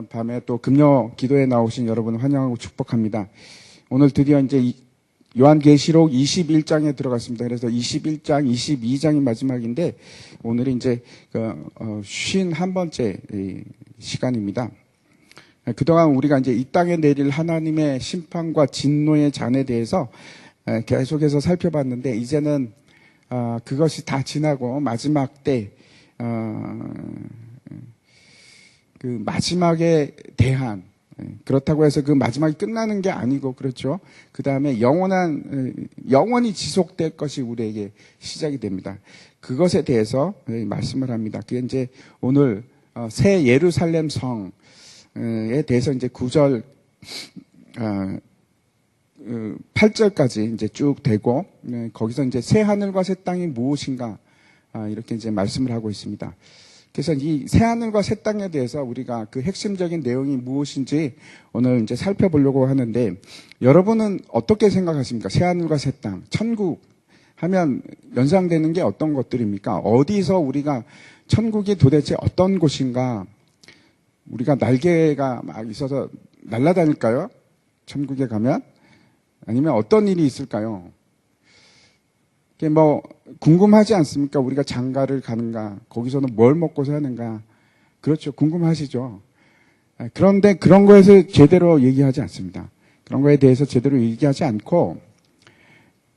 밤에 또 금요 기도에 나오신 여러분을 환영하고 축복합니다. 오늘 드디어 이제 요한계시록 21장에 들어갔습니다. 그래서 21장, 22장이 마지막인데 오늘이 이제 51번째 시간입니다. 그동안 우리가 이제 이 땅에 내릴 하나님의 심판과 진노의 잔에 대해서 계속해서 살펴봤는데 이제는 그것이 다 지나고 마지막 때 그 마지막에 대한, 그렇다고 해서 그 마지막이 끝나는 게 아니고, 그렇죠. 그 다음에 영원히 지속될 것이 우리에게 시작이 됩니다. 그것에 대해서 말씀을 합니다. 그게 이제 오늘 새 예루살렘 성에 대해서 이제 9절, 8절까지 이제 쭉 되고, 거기서 이제 새 하늘과 새 땅이 무엇인가, 이렇게 이제 말씀을 하고 있습니다. 그래서 이 새하늘과 새 땅에 대해서 우리가 그 핵심적인 내용이 무엇인지 오늘 이제 살펴보려고 하는데, 여러분은 어떻게 생각하십니까? 새하늘과 새 땅, 천국 하면 연상되는 게 어떤 것들입니까? 어디서 우리가 천국이 도대체 어떤 곳인가? 우리가 날개가 막 있어서 날아다닐까요? 천국에 가면? 아니면 어떤 일이 있을까요? 뭐 궁금하지 않습니까? 우리가 장가를 가는가? 거기서는 뭘 먹고 사는가? 그렇죠. 궁금하시죠? 그런데 그런 거에서 제대로 얘기하지 않습니다. 그런 거에 대해서 제대로 얘기하지 않고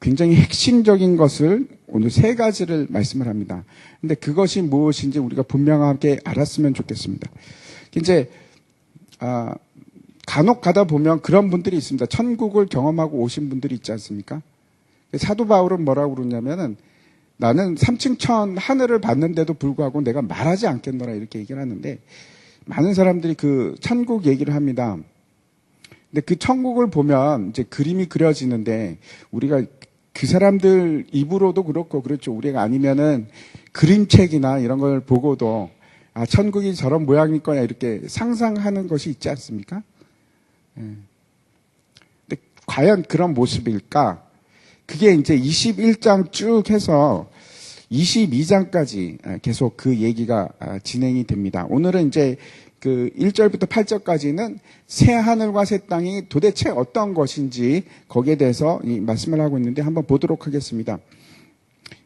굉장히 핵심적인 것을 오늘 세 가지를 말씀을 합니다. 근데 그것이 무엇인지 우리가 분명하게 알았으면 좋겠습니다. 이제 간혹 가다 보면 그런 분들이 있습니다. 천국을 경험하고 오신 분들이 있지 않습니까? 사도 바울은 뭐라고 그러냐면은 나는 3층 천 하늘을 봤는데도 불구하고 내가 말하지 않겠노라 이렇게 얘기를 하는데, 많은 사람들이 그 천국 얘기를 합니다. 근데 그 천국을 보면 이제 그림이 그려지는데 우리가 그 사람들 입으로도 그렇고 그렇죠. 우리가 아니면은 그림책이나 이런 걸 보고도 천국이 저런 모양일 거야 이렇게 상상하는 것이 있지 않습니까? 근데 과연 그런 모습일까? 그게 이제 21장 쭉 해서 22장까지 계속 그 얘기가 진행이 됩니다. 오늘은 이제 그 1절부터 8절까지는 새 하늘과 새 땅이 도대체 어떤 것인지 거기에 대해서 이 말씀을 하고 있는데 한번 보도록 하겠습니다.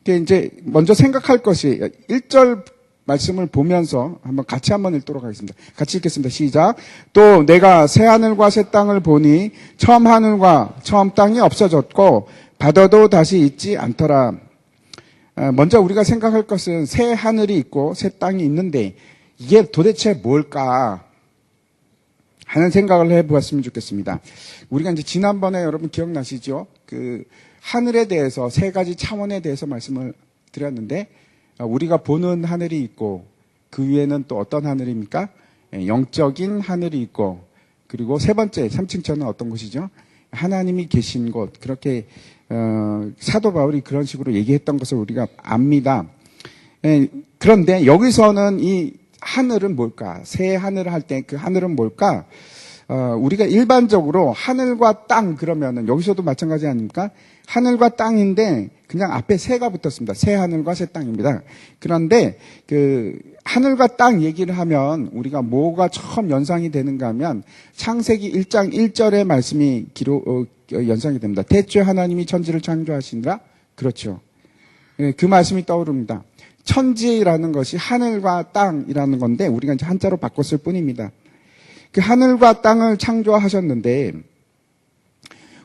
이제 먼저 생각할 것이 1절 말씀을 보면서 한번 읽도록 하겠습니다. 같이 읽겠습니다. 시작. 또 내가 새 하늘과 새 땅을 보니 처음 하늘과 처음 땅이 없어졌고 바다도 다시 있지 않더라. 먼저 우리가 생각할 것은 새 하늘이 있고 새 땅이 있는데 이게 도대체 뭘까 하는 생각을 해보았으면 좋겠습니다. 우리가 이제 지난번에 여러분 기억나시죠? 그 하늘에 대해서 세 가지 차원에 대해서 말씀을 드렸는데, 우리가 보는 하늘이 있고 그 위에는 또 어떤 하늘입니까? 영적인 하늘이 있고, 그리고 세 번째 3층 천은 어떤 곳이죠? 하나님이 계신 곳. 그렇게 사도 바울이 그런 식으로 얘기했던 것을 우리가 압니다. 그런데 여기서는 이 하늘은 뭘까? 새 하늘을 할 때 그 하늘은 뭘까? 우리가 일반적으로 하늘과 땅 그러면은 여기서도 마찬가지 아닙니까? 하늘과 땅인데 그냥 앞에 새가 붙었습니다. 새 하늘과 새 땅입니다. 그런데 그 하늘과 땅 얘기를 하면 우리가 뭐가 처음 연상이 되는가 하면 창세기 1장 1절의 말씀이 연상이 됩니다. 태초에 하나님이 천지를 창조하시니라. 그렇죠. 그 말씀이 떠오릅니다. 천지라는 것이 하늘과 땅이라는 건데 우리가 이제 한자로 바꿨을 뿐입니다. 그 하늘과 땅을 창조하셨는데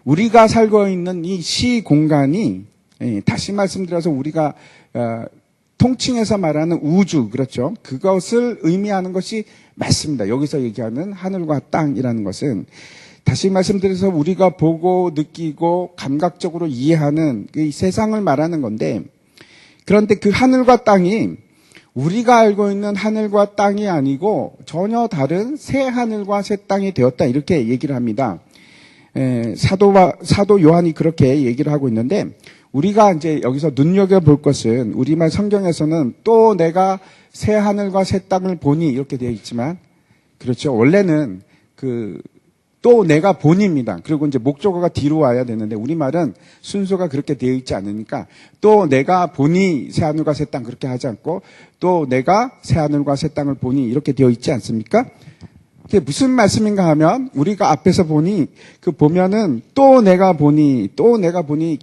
우리가 살고 있는 이 시 공간이, 다시 말씀드려서 우리가 통칭해서 말하는 우주, 그렇죠? 그것을 의미하는 것이 맞습니다. 여기서 얘기하는 하늘과 땅이라는 것은 다시 말씀드려서 우리가 보고 느끼고 감각적으로 이해하는 이 세상을 말하는 건데, 그런데 그 하늘과 땅이 우리가 알고 있는 하늘과 땅이 아니고 전혀 다른 새 하늘과 새 땅이 되었다 이렇게 얘기를 합니다. 사도 요한이 그렇게 얘기를 하고 있는데, 우리가 이제 여기서 눈여겨볼 것은 우리말 성경에서는 또 내가 새 하늘과 새 땅을 보니 이렇게 되어 있지만, 그렇죠. 원래는 또 내가 보니입니다. 그리고 이제 목적어가 뒤로 와야 되는데 우리말은 순서가 그렇게 되어 있지 않으니까 또 내가 보니 새 하늘과 새 땅 그렇게 하지 않고 또 내가 새 하늘과 새 땅을 보니 이렇게 되어 있지 않습니까? 그게 무슨 말씀인가 하면 우리가 앞에서 보니 보면은 또 내가 보니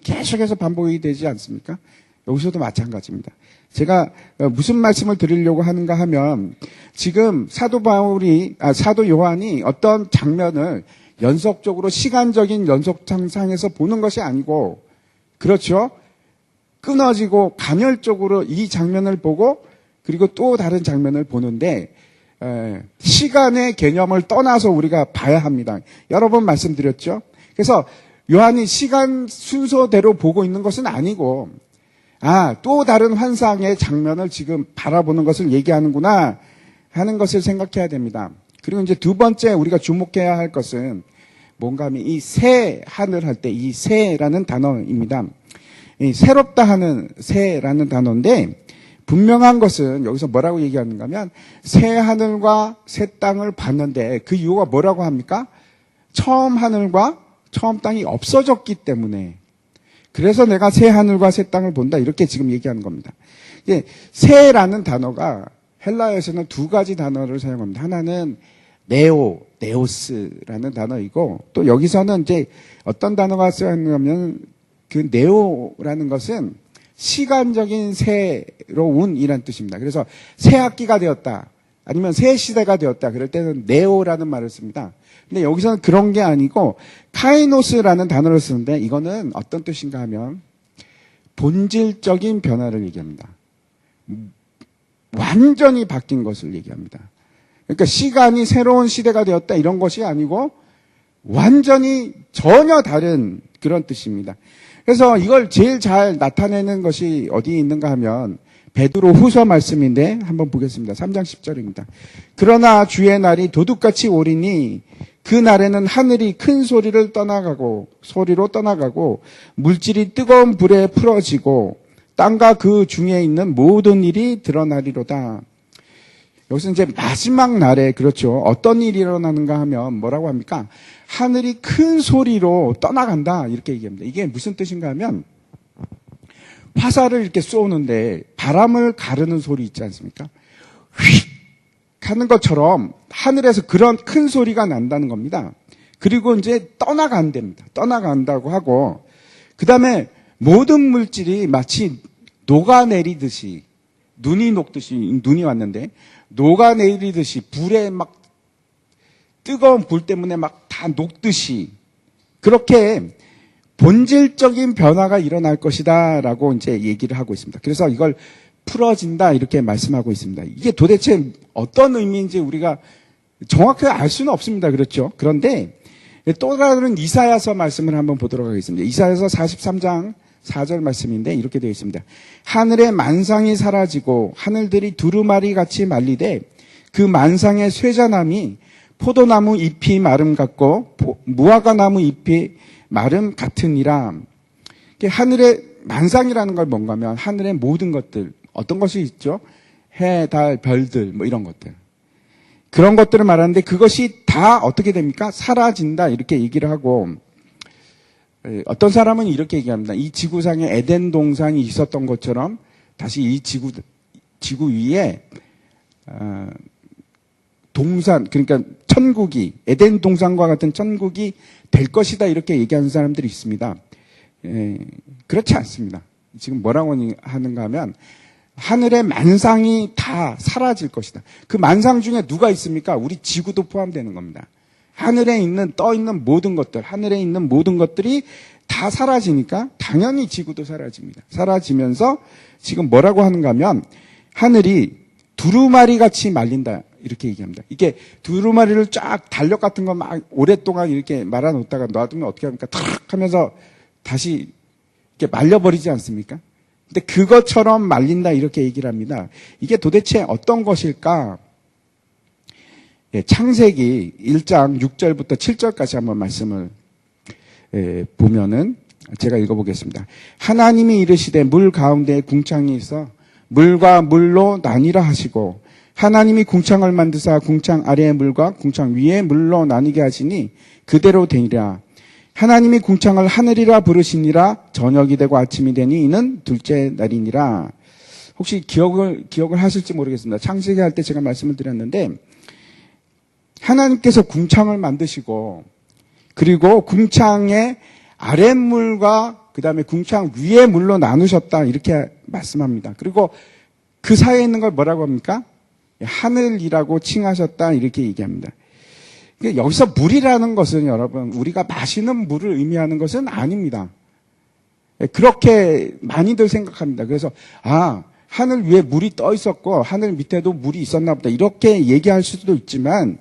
계속해서 반복이 되지 않습니까? 여기서도 마찬가지입니다. 제가 무슨 말씀을 드리려고 하는가 하면 지금 사도 요한이 어떤 장면을 연속적으로 시간적인 연속상에서 보는 것이 아니고, 그렇죠? 끊어지고 간헐적으로 이 장면을 보고 그리고 또 다른 장면을 보는데 시간의 개념을 떠나서 우리가 봐야 합니다. 여러 번 말씀드렸죠? 그래서 요한이 시간 순서대로 보고 있는 것은 아니고, 또 다른 환상의 장면을 지금 바라보는 것을 얘기하는구나 하는 것을 생각해야 됩니다. 그리고 이제 두 번째 우리가 주목해야 할 것은 뭔가 하면 이 새 하늘 할 때 이 새라는 단어입니다. 이 새롭다 하는 새라는 단어인데, 분명한 것은 여기서 뭐라고 얘기하는가 하면 새 하늘과 새 땅을 봤는데 그 이유가 뭐라고 합니까? 처음 하늘과 처음 땅이 없어졌기 때문에, 그래서 내가 새 하늘과 새 땅을 본다, 이렇게 지금 얘기하는 겁니다. 이게 새라는 단어가 헬라어에서는 두 가지 단어를 사용합니다. 하나는 네오스라는 단어이고, 또 여기서는 이제 어떤 단어가 쓰였냐면 그 네오라는 것은 시간적인 새로운이란 뜻입니다. 그래서 새 학기가 되었다, 아니면 새 시대가 되었다, 그럴 때는 네오라는 말을 씁니다. 근데 여기서는 그런 게 아니고 카이노스라는 단어를 쓰는데, 이거는 어떤 뜻인가 하면 본질적인 변화를 얘기합니다. 완전히 바뀐 것을 얘기합니다. 그러니까 시간이 새로운 시대가 되었다, 이런 것이 아니고 완전히 전혀 다른 그런 뜻입니다. 그래서 이걸 제일 잘 나타내는 것이 어디에 있는가 하면 베드로 후서 말씀인데 한번 보겠습니다. 3장 10절입니다. 그러나 주의 날이 도둑같이 오리니 그 날에는 하늘이 큰 소리로 떠나가고 물질이 뜨거운 불에 풀어지고 땅과 그 중에 있는 모든 일이 드러나리로다. 여기서 이제 마지막 날에, 그렇죠, 어떤 일이 일어나는가 하면 뭐라고 합니까? 하늘이 큰 소리로 떠나간다, 이렇게 얘기합니다. 이게 무슨 뜻인가 하면 화살을 이렇게 쏘는데 바람을 가르는 소리 있지 않습니까? 휙 하는 것처럼 하늘에서 그런 큰 소리가 난다는 겁니다. 그리고 이제 떠나간답니다. 떠나간다고 하고, 그 다음에 모든 물질이 마치 녹아내리듯이, 눈이 녹듯이, 눈이 왔는데 녹아내리듯이 불에 막 뜨거운 불 때문에 막 다 녹듯이 그렇게 본질적인 변화가 일어날 것이다 라고 이제 얘기를 하고 있습니다. 그래서 이걸 풀어진다, 이렇게 말씀하고 있습니다. 이게 도대체 어떤 의미인지 우리가 정확하게 알 수는 없습니다. 그렇죠? 그런데 또 다른 이사야서 말씀을 한번 보도록 하겠습니다. 이사야서 43장 4절 말씀인데 이렇게 되어 있습니다. 하늘의 만상이 사라지고 하늘들이 두루마리 같이 말리되 그 만상의 쇠자남이 포도나무 잎이 마름 같고 무화과나무 잎이 마름 같으니라. 하늘의 만상이라는 걸 뭔가 하면 하늘의 모든 것들, 어떤 것이 있죠? 해, 달, 별들, 뭐 이런 것들. 그런 것들을 말하는데 그것이 다 어떻게 됩니까? 사라진다, 이렇게 얘기를 하고, 어떤 사람은 이렇게 얘기합니다. 이 지구상에 에덴 동산이 있었던 것처럼 다시 이 지구 위에 동산, 그러니까 천국이, 에덴 동산과 같은 천국이 될 것이다, 이렇게 얘기하는 사람들이 있습니다. 그렇지 않습니다. 지금 뭐라고 하는가 하면 하늘의 만상이 다 사라질 것이다. 그 만상 중에 누가 있습니까? 우리 지구도 포함되는 겁니다. 하늘에 있는, 떠 있는 모든 것들, 하늘에 있는 모든 것들이 다 사라지니까 당연히 지구도 사라집니다. 사라지면서 지금 뭐라고 하는가 하면 하늘이 두루마리 같이 말린다, 이렇게 얘기합니다. 이게 두루마리를 쫙 달력 같은 거 막 오랫동안 이렇게 말아놓다가 놔두면 어떻게 합니까? 탁 하면서 다시 이렇게 말려버리지 않습니까? 근데 그것처럼 말린다, 이렇게 얘기를 합니다. 이게 도대체 어떤 것일까? 창세기 1장 6절부터 7절까지 한번 말씀을 보면은 제가 읽어보겠습니다. 하나님이 이르시되 물 가운데에 궁창이 있어 물과 물로 나뉘라 하시고 하나님이 궁창을 만드사 궁창 아래의 물과 궁창 위의 물로 나뉘게 하시니 그대로 되니라. 하나님이 궁창을 하늘이라 부르시니라. 저녁이 되고 아침이 되니 이는 둘째 날이니라. 혹시 기억을 하실지 모르겠습니다. 창세기 할 때 제가 말씀을 드렸는데 하나님께서 궁창을 만드시고 그리고 궁창의 아랫물과 그 다음에 궁창 위의 물로 나누셨다 이렇게 말씀합니다. 그리고 그 사이에 있는 걸 뭐라고 합니까? 하늘이라고 칭하셨다 이렇게 얘기합니다. 여기서 물이라는 것은 여러분 우리가 마시는 물을 의미하는 것은 아닙니다. 그렇게 많이들 생각합니다. 그래서 하늘 위에 물이 떠 있었고 하늘 밑에도 물이 있었나 보다 이렇게 얘기할 수도 있지만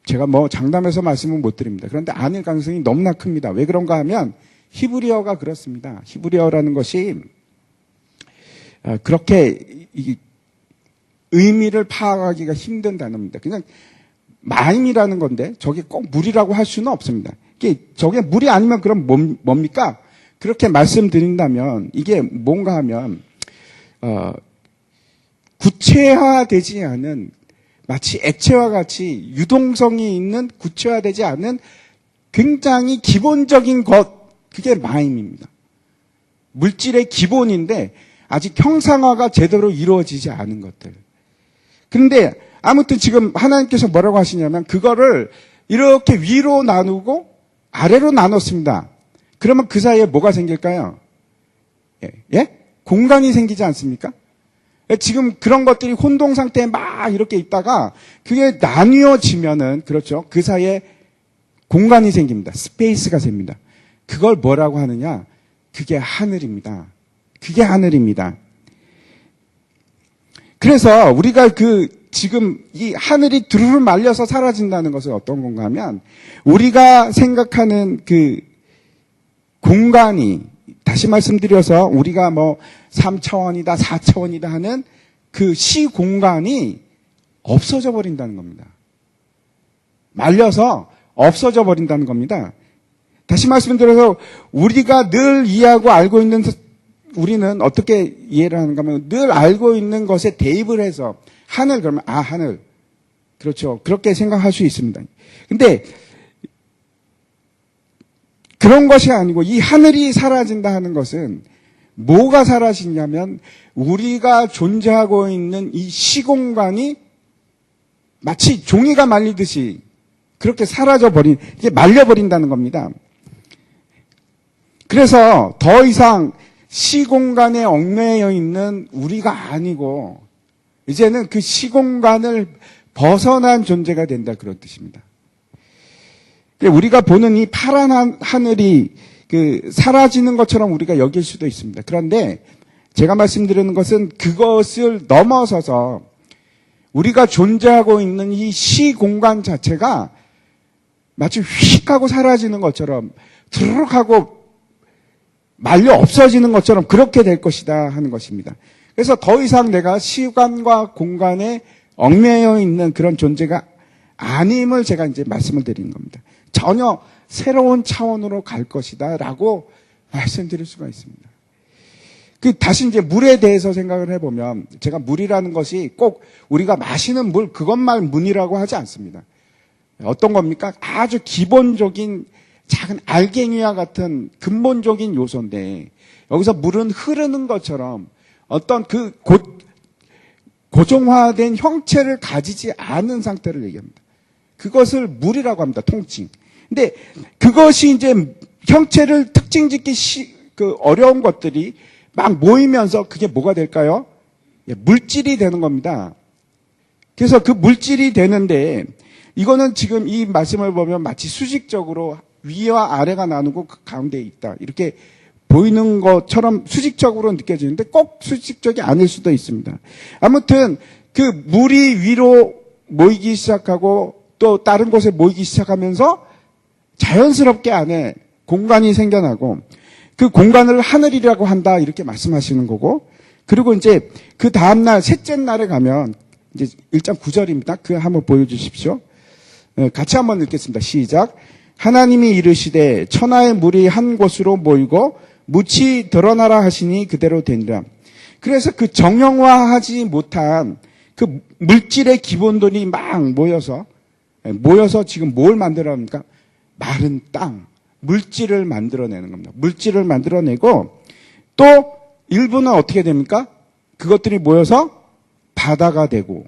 제가 장담해서 말씀은 못 드립니다. 그런데 아닐 가능성이 너무나 큽니다. 왜 그런가 하면 히브리어가 그렇습니다. 히브리어라는 것이 그렇게 의미를 파악하기가 힘든 단어입니다. 그냥 마임이라는 건데 저게 꼭 물이라고 할 수는 없습니다. 저게 물이 아니면 그럼 뭡니까? 그렇게 말씀드린다면 이게 뭔가 하면 구체화되지 않은 마치 액체와 같이 유동성이 있는 구체화되지 않은 굉장히 기본적인 것 그게 마임입니다. 물질의 기본인데 아직 형상화가 제대로 이루어지지 않은 것들. 그런데 아무튼 지금 하나님께서 뭐라고 하시냐면 그거를 이렇게 위로 나누고 아래로 나눴습니다. 그러면 그 사이에 뭐가 생길까요? 예? 공간이 생기지 않습니까? 지금 그런 것들이 혼동 상태에 막 이렇게 있다가 그게 나뉘어지면은 그렇죠. 그 사이에 공간이 생깁니다. 스페이스가 생깁니다. 그걸 뭐라고 하느냐? 그게 하늘입니다. 그게 하늘입니다. 그래서 우리가 지금 이 하늘이 두루루 말려서 사라진다는 것은 어떤 건가 하면 우리가 생각하는 그 공간이 다시 말씀드려서 우리가 3차원이다, 4차원이다 하는 그 시공간이 없어져 버린다는 겁니다. 말려서 없어져 버린다는 겁니다. 다시 말씀드려서 우리가 늘 이해하고 알고 있는 우리는 어떻게 이해를 하는가 하면 늘 알고 있는 것에 대입을 해서 하늘 그러면 하늘. 그렇죠. 그렇게 생각할 수 있습니다. 근데 그런 것이 아니고 이 하늘이 사라진다 하는 것은 뭐가 사라지냐면 우리가 존재하고 있는 이 시공간이 마치 종이가 말리듯이 그렇게 이게 말려버린다는 겁니다. 그래서 더 이상 시공간에 얽매여 있는 우리가 아니고 이제는 그 시공간을 벗어난 존재가 된다 그런 뜻입니다. 우리가 보는 이 파란 하늘이 사라지는 것처럼 우리가 여길 수도 있습니다. 그런데 제가 말씀드리는 것은 그것을 넘어서서 우리가 존재하고 있는 이 시공간 자체가 마치 휙 하고 사라지는 것처럼 드르륵 하고 말려 없어지는 것처럼 그렇게 될 것이다 하는 것입니다. 그래서 더 이상 내가 시간과 공간에 얽매여 있는 그런 존재가 아님을 제가 이제 말씀을 드리는 겁니다. 전혀 새로운 차원으로 갈 것이다 라고 말씀드릴 수가 있습니다. 다시 이제 물에 대해서 생각을 해보면 제가 물이라는 것이 꼭 우리가 마시는 물 그것만 물이라고 하지 않습니다. 어떤 겁니까? 아주 기본적인 작은 알갱이와 같은 근본적인 요소인데 여기서 물은 흐르는 것처럼 어떤 고정화된 형체를 가지지 않은 상태를 얘기합니다. 그것을 물이라고 합니다. 통칭. 근데 그것이 이제 형체를 특징 짓기 어려운 것들이 막 모이면서 그게 뭐가 될까요? 물질이 되는 겁니다. 그래서 그 물질이 되는데 이거는 지금 이 말씀을 보면 마치 수직적으로 위와 아래가 나누고 그 가운데에 있다. 이렇게 보이는 것처럼 수직적으로 느껴지는데 꼭 수직적이 아닐 수도 있습니다. 아무튼 그 물이 위로 모이기 시작하고 또 다른 곳에 모이기 시작하면서 자연스럽게 안에 공간이 생겨나고 그 공간을 하늘이라고 한다 이렇게 말씀하시는 거고 그리고 이제 그 다음날 셋째 날에 가면 이제 1장 9절입니다. 그거 한번 보여주십시오. 같이 한번 읽겠습니다. 시작. 하나님이 이르시되 천하의 물이 한 곳으로 모이고 묻이 드러나라 하시니 그대로 되니라. 그래서 그 정형화하지 못한 그 물질의 기본들이 막 모여서 지금 뭘 만들어 합니까? 마른 땅, 물질을 만들어내는 겁니다. 물질을 만들어내고 또 일부는 어떻게 됩니까? 그것들이 모여서 바다가 되고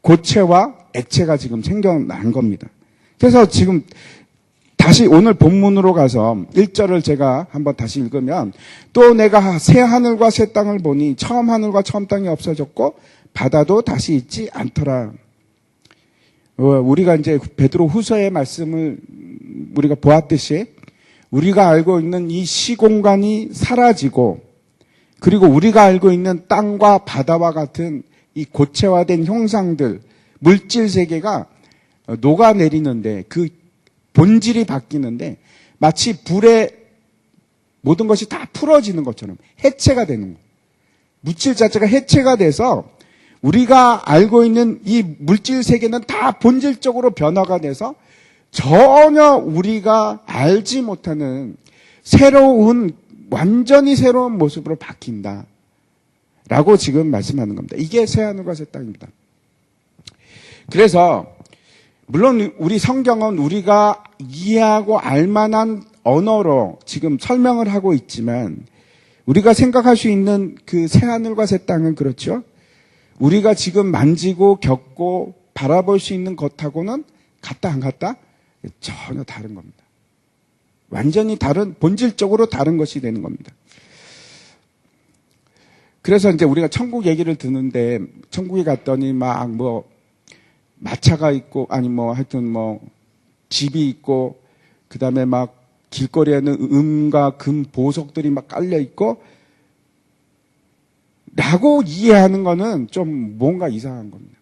고체와 액체가 지금 생겨난 겁니다. 그래서 지금 다시 오늘 본문으로 가서 1절을 제가 한번 다시 읽으면 또 내가 새 하늘과 새 땅을 보니 처음 하늘과 처음 땅이 없어졌고 바다도 다시 있지 않더라. 우리가 이제 베드로 후서의 말씀을 우리가 보았듯이 우리가 알고 있는 이 시공간이 사라지고 그리고 우리가 알고 있는 땅과 바다와 같은 이 고체화된 형상들, 물질 세계가 녹아내리는데 그 본질이 바뀌는데 마치 불에 모든 것이 다 풀어지는 것처럼 해체가 되는 거예요. 물질 자체가 해체가 돼서 우리가 알고 있는 이 물질 세계는 다 본질적으로 변화가 돼서 전혀 우리가 알지 못하는 새로운 완전히 새로운 모습으로 바뀐다. 라고 지금 말씀하는 겁니다. 이게 새하늘과 새 땅입니다. 그래서 물론 우리 성경은 우리가 이해하고 알만한 언어로 지금 설명을 하고 있지만 우리가 생각할 수 있는 그 새하늘과 새 땅은 그렇죠. 우리가 지금 만지고 겪고 바라볼 수 있는 것하고는 같다 안 같다? 전혀 다른 겁니다. 완전히 다른 본질적으로 다른 것이 되는 겁니다. 그래서 이제 우리가 천국 얘기를 듣는데 천국에 갔더니 막 뭐 마차가 있고 아니 뭐 하여튼 뭐 집이 있고 그다음에 막 길거리에는 음과 금 보석들이 막 깔려 있고 라고 이해하는 거는 좀 뭔가 이상한 겁니다.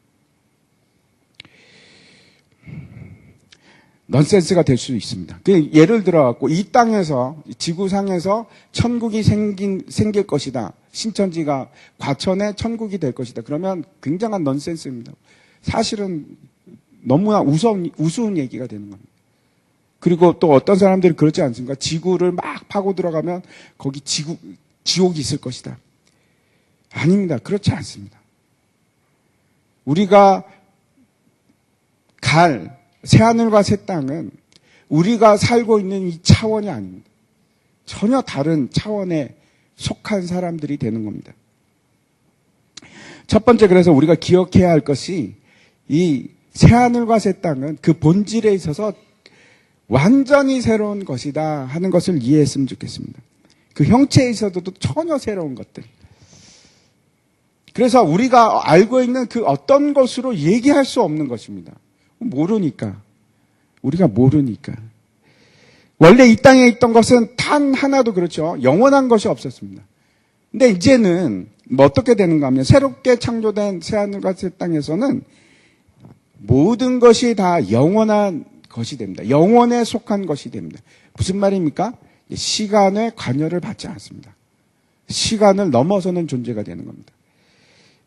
넌센스가 될 수 있습니다. 예를 들어 갖고 이 땅에서 지구상에서 천국이 생길 것이다. 신천지가 과천에 천국이 될 것이다. 그러면 굉장한 넌센스입니다. 사실은 너무나 우스운 얘기가 되는 겁니다. 그리고 또 어떤 사람들이 그렇지 않습니까? 지구를 막 파고 들어가면 거기 지옥이 있을 것이다. 아닙니다. 그렇지 않습니다. 우리가 갈 새하늘과 새 땅은 우리가 살고 있는 이 차원이 아닙니다. 전혀 다른 차원에 속한 사람들이 되는 겁니다. 첫 번째 그래서 우리가 기억해야 할 것이 이 새하늘과 새 땅은 그 본질에 있어서 완전히 새로운 것이다 하는 것을 이해했으면 좋겠습니다. 그 형체에 있어서도 전혀 새로운 것들. 그래서 우리가 알고 있는 그 어떤 것으로 얘기할 수 없는 것입니다. 모르니까. 우리가 모르니까. 원래 이 땅에 있던 것은 단 하나도 그렇죠. 영원한 것이 없었습니다. 근데 이제는 뭐 어떻게 되는가 하면 새롭게 창조된 새하늘과 새 땅에서는 모든 것이 다 영원한 것이 됩니다. 영원에 속한 것이 됩니다. 무슨 말입니까? 시간의 관여를 받지 않습니다. 시간을 넘어서는 존재가 되는 겁니다.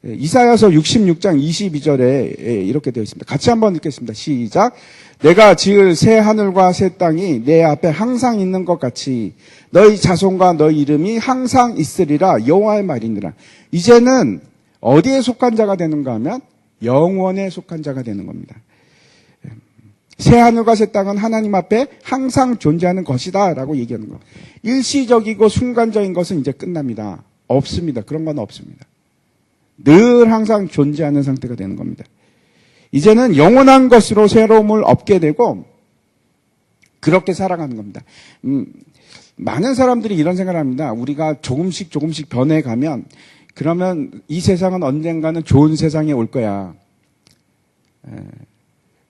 이사야서 66장 22절에 이렇게 되어 있습니다. 같이 한번 읽겠습니다. 시작. 내가 지을 새 하늘과 새 땅이 내 앞에 항상 있는 것 같이 너희 자손과 너희 이름이 항상 있으리라 여호와의 말이니라. 이제는 어디에 속한 자가 되는가 하면 영원에 속한 자가 되는 겁니다. 새 하늘과 새 땅은 하나님 앞에 항상 존재하는 것이다 라고 얘기하는 거. 일시적이고 순간적인 것은 이제 끝납니다. 없습니다. 그런 건 없습니다. 늘 항상 존재하는 상태가 되는 겁니다. 이제는 영원한 것으로 새로움을 얻게 되고 그렇게 살아가는 겁니다. 많은 사람들이 이런 생각을 합니다. 우리가 조금씩 변해가면 그러면 이 세상은 언젠가는 좋은 세상에 올 거야.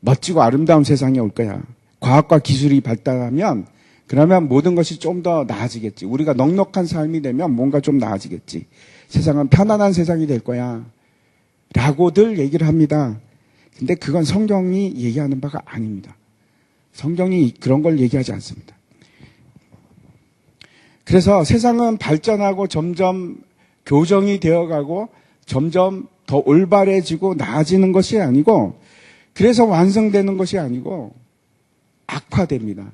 멋지고 아름다운 세상에 올 거야. 과학과 기술이 발달하면 그러면 모든 것이 좀 더 나아지겠지. 우리가 넉넉한 삶이 되면 뭔가 좀 나아지겠지. 세상은 편안한 세상이 될 거야. 라고들 얘기를 합니다. 근데 그건 성경이 얘기하는 바가 아닙니다. 성경이 그런 걸 얘기하지 않습니다. 그래서 세상은 발전하고 점점 교정이 되어가고 점점 더 올바래지고 나아지는 것이 아니고 그래서 완성되는 것이 아니고 악화됩니다.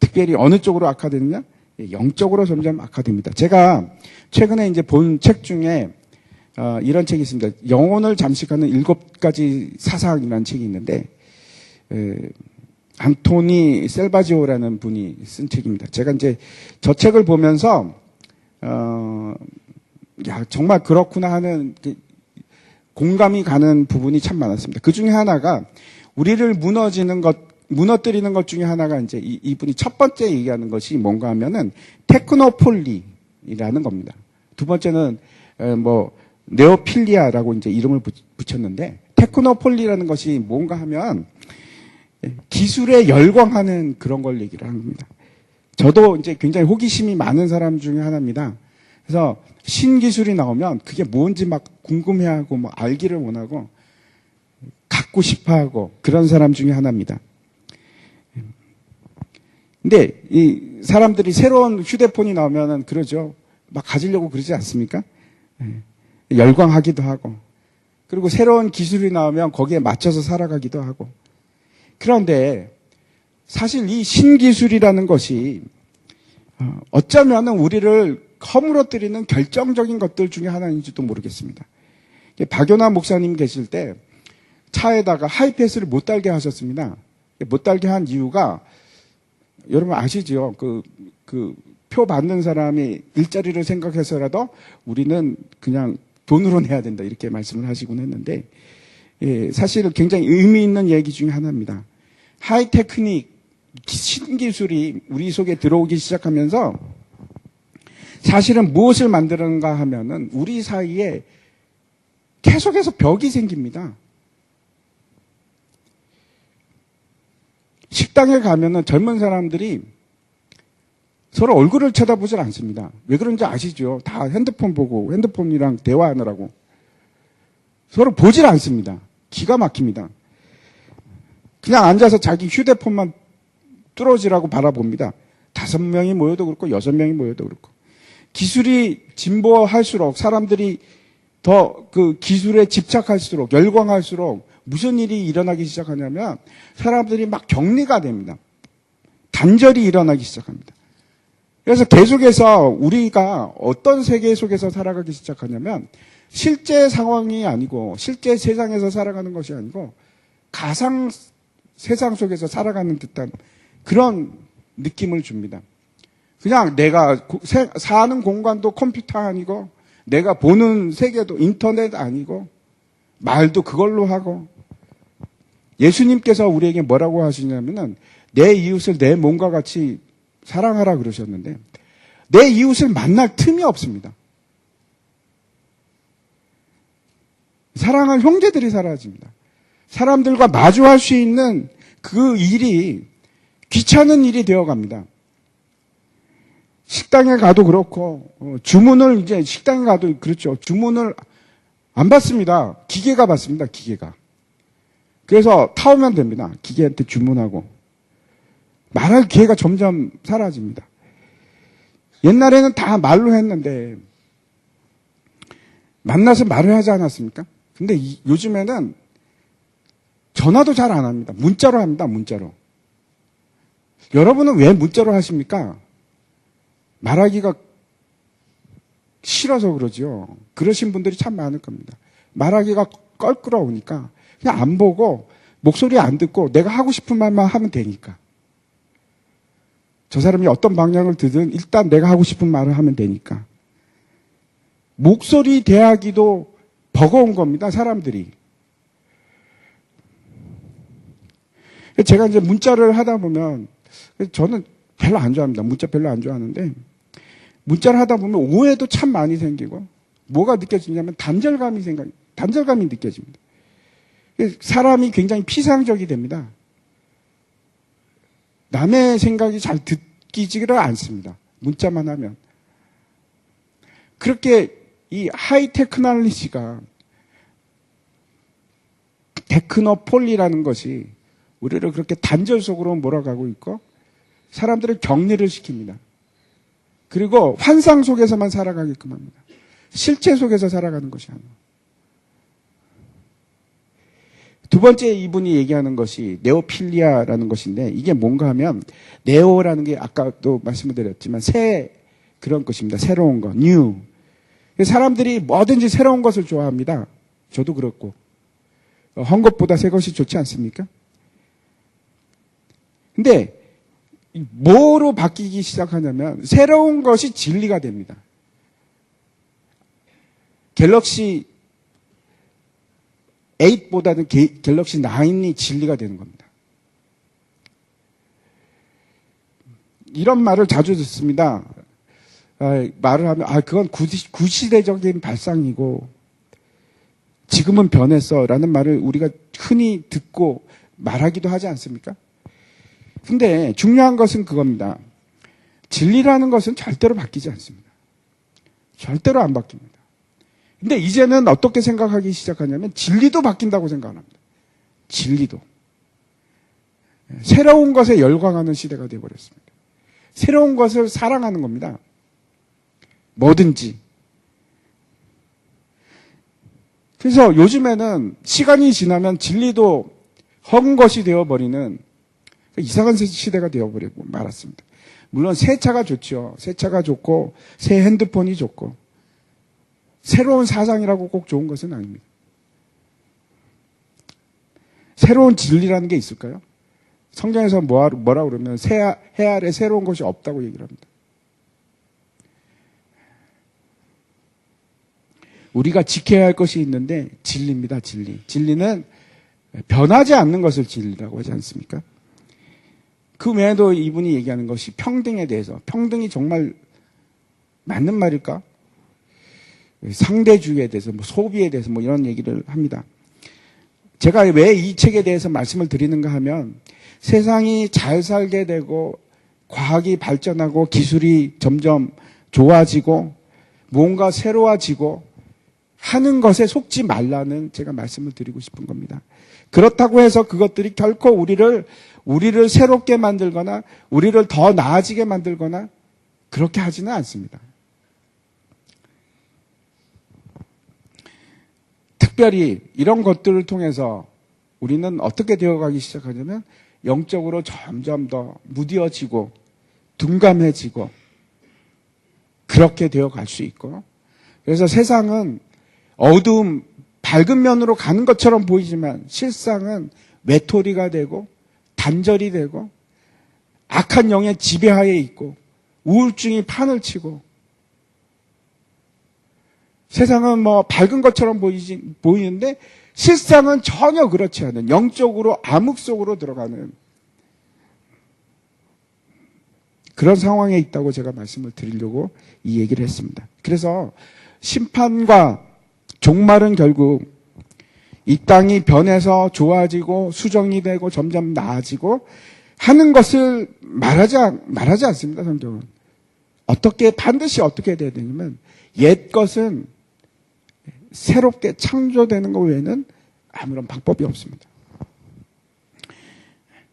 특별히 어느 쪽으로 악화되느냐? 영적으로 점점 악화됩니다. 제가 최근에 이제 본 책 중에 이런 책이 있습니다. 영혼을 잠식하는 7가지 사상이라는 책이 있는데 안토니 셀바지오라는 분이 쓴 책입니다. 제가 이제 저 책을 보면서 야 정말 그렇구나 하는 공감이 가는 부분이 참 많았습니다. 그 중에 하나가 우리를 무너뜨리는 것 중에 하나가 이제 이분이 첫 번째 얘기하는 것이 뭔가 하면은 테크노폴리라는 겁니다. 두 번째는 네오필리아라고 이제 이름을 붙였는데 테크노폴리라는 것이 뭔가 하면 기술에 열광하는 그런 걸 얘기를 합니다. 저도 이제 굉장히 호기심이 많은 사람 중에 하나입니다. 그래서 신기술이 나오면 그게 뭔지 막 궁금해하고 뭐 알기를 원하고 갖고 싶어하고 그런 사람 중에 하나입니다. 근데 이 사람들이 새로운 휴대폰이 나오면은 그러죠. 막 가지려고 그러지 않습니까? 열광하기도 하고. 그리고 새로운 기술이 나오면 거기에 맞춰서 살아가기도 하고. 그런데 사실 이 신기술이라는 것이 어쩌면은 우리를 허물어뜨리는 결정적인 것들 중에 하나인지도 모르겠습니다. 박연아 목사님 계실 때 차에다가 하이패스를 못 달게 하셨습니다. 못 달게 한 이유가 여러분 아시죠? 표 받는 사람이 일자리를 생각해서라도 우리는 그냥 돈으로 내야 된다 이렇게 말씀을 하시곤 했는데 사실 굉장히 의미 있는 얘기 중에 하나입니다. 하이테크닉 신기술이 우리 속에 들어오기 시작하면서 사실은 무엇을 만드는가 하면은 우리 사이에 계속해서 벽이 생깁니다. 식당에 가면은 젊은 사람들이 서로 얼굴을 쳐다보질 않습니다. 왜 그런지 아시죠? 다 핸드폰 보고 핸드폰이랑 대화하느라고. 서로 보질 않습니다. 기가 막힙니다. 그냥 앉아서 자기 휴대폰만 뚫어지라고 바라봅니다. 5명이 모여도 그렇고 6명이 모여도 그렇고. 기술이 진보할수록 사람들이 더 그 기술에 집착할수록 열광할수록 무슨 일이 일어나기 시작하냐면 사람들이 막 격리가 됩니다. 단절이 일어나기 시작합니다. 그래서 계속해서 우리가 어떤 세계 속에서 살아가기 시작하냐면 실제 상황이 아니고 실제 세상에서 살아가는 것이 아니고 가상 세상 속에서 살아가는 듯한 그런 느낌을 줍니다. 그냥 내가 사는 공간도 컴퓨터 아니고 내가 보는 세계도 인터넷 아니고 말도 그걸로 하고 예수님께서 우리에게 뭐라고 하시냐면은 내 이웃을 내 몸과 같이 사랑하라 그러셨는데 내 이웃을 만날 틈이 없습니다. 사랑할 형제들이 사라집니다. 사람들과 마주할 수 있는 그 일이 귀찮은 일이 되어갑니다. 식당에 가도 그렇고 주문을 이제 식당에 가도 그렇죠. 주문을 안 받습니다. 기계가 받습니다. 기계가. 그래서 타오면 됩니다. 기계한테 주문하고. 말할 기회가 점점 사라집니다. 옛날에는 다 말로 했는데 만나서 말을 하지 않았습니까? 근데 요즘에는 전화도 잘 안 합니다. 문자로 합니다. 문자로. 여러분은 왜 문자로 하십니까? 말하기가 싫어서 그러죠. 그러신 분들이 참 많을 겁니다. 말하기가 껄끄러우니까 그냥 안 보고 목소리 안 듣고 내가 하고 싶은 말만 하면 되니까. 저 사람이 어떤 방향을 드든 일단 내가 하고 싶은 말을 하면 되니까. 목소리 대하기도 버거운 겁니다. 사람들이. 제가 이제 문자를 하다 보면 저는 별로 안 좋아합니다. 문자 별로 안 좋아하는데 문자를 하다 보면 오해도 참 많이 생기고 뭐가 느껴지냐면 단절감이 느껴집니다. 사람이 굉장히 피상적이 됩니다. 남의 생각이 잘 듣기지를 않습니다. 문자만 하면. 그렇게 이 하이테크놀로지가 테크노폴리라는 것이 우리를 그렇게 단절 속으로 몰아가고 있고 사람들을 격리를 시킵니다. 그리고 환상 속에서만 살아가게끔 합니다. 실체 속에서 살아가는 것이 아니에요. 두 번째 이분이 얘기하는 것이 네오필리아라는 것인데 이게 뭔가 하면 네오라는 게 아까도 말씀을 드렸지만 새 그런 것입니다. 새로운 거, 뉴. 사람들이 뭐든지 새로운 것을 좋아합니다. 저도 그렇고. 헌 것보다 새 것이 좋지 않습니까? 근데 뭐로 바뀌기 시작하냐면 새로운 것이 진리가 됩니다. 갤럭시 8보다는 갤럭시 9이 진리가 되는 겁니다. 이런 말을 자주 듣습니다. 말을 하면 그건 구시대적인 발상이고 지금은 변했어 라는 말을 우리가 흔히 듣고 말하기도 하지 않습니까? 근데 중요한 것은 그겁니다. 진리라는 것은 절대로 바뀌지 않습니다. 절대로 안 바뀝니다. 근데 이제는 어떻게 생각하기 시작하냐면 진리도 바뀐다고 생각합니다. 진리도. 새로운 것에 열광하는 시대가 되어버렸습니다. 새로운 것을 사랑하는 겁니다. 뭐든지. 그래서 요즘에는 시간이 지나면 진리도 헛 것이 되어버리는 이상한 시대가 되어버리고 말았습니다. 물론 새 차가 좋죠. 새 차가 좋고 새 핸드폰이 좋고 새로운 사상이라고 꼭 좋은 것은 아닙니다. 새로운 진리라는 게 있을까요? 성경에서 뭐라 그러면 해 아래 새로운 것이 없다고 얘기를 합니다. 우리가 지켜야 할 것이 있는데 진리입니다. 진리. 진리는 변하지 않는 것을 진리라고 하지 않습니까? 그 외에도 이분이 얘기하는 것이 평등에 대해서. 평등이 정말 맞는 말일까? 상대주의에 대해서, 소비에 대해서 이런 얘기를 합니다. 제가 왜 이 책에 대해서 말씀을 드리는가 하면 세상이 잘 살게 되고 과학이 발전하고 기술이 점점 좋아지고 뭔가 새로워지고 하는 것에 속지 말라는 제가 말씀을 드리고 싶은 겁니다. 그렇다고 해서 그것들이 결코 우리를 새롭게 만들거나 우리를 더 나아지게 만들거나 그렇게 하지는 않습니다. 특별히 이런 것들을 통해서 우리는 어떻게 되어가기 시작하냐면 영적으로 점점 더 무뎌지고 둔감해지고 그렇게 되어갈 수 있고 그래서 세상은 어두움, 밝은 면으로 가는 것처럼 보이지만 실상은 외톨이가 되고 단절이 되고 악한 영의 지배하에 있고 우울증이 판을 치고 세상은 밝은 것처럼 보이는데 실상은 전혀 그렇지 않은 영적으로 암흑 속으로 들어가는 그런 상황에 있다고 제가 말씀을 드리려고 이 얘기를 했습니다. 그래서 심판과 종말은 결국 이 땅이 변해서 좋아지고 수정이 되고 점점 나아지고 하는 것을 말하지 않습니다. 성경은. 반드시 어떻게 돼야 되냐면 옛 것은 새롭게 창조되는 것 외에는 아무런 방법이 없습니다.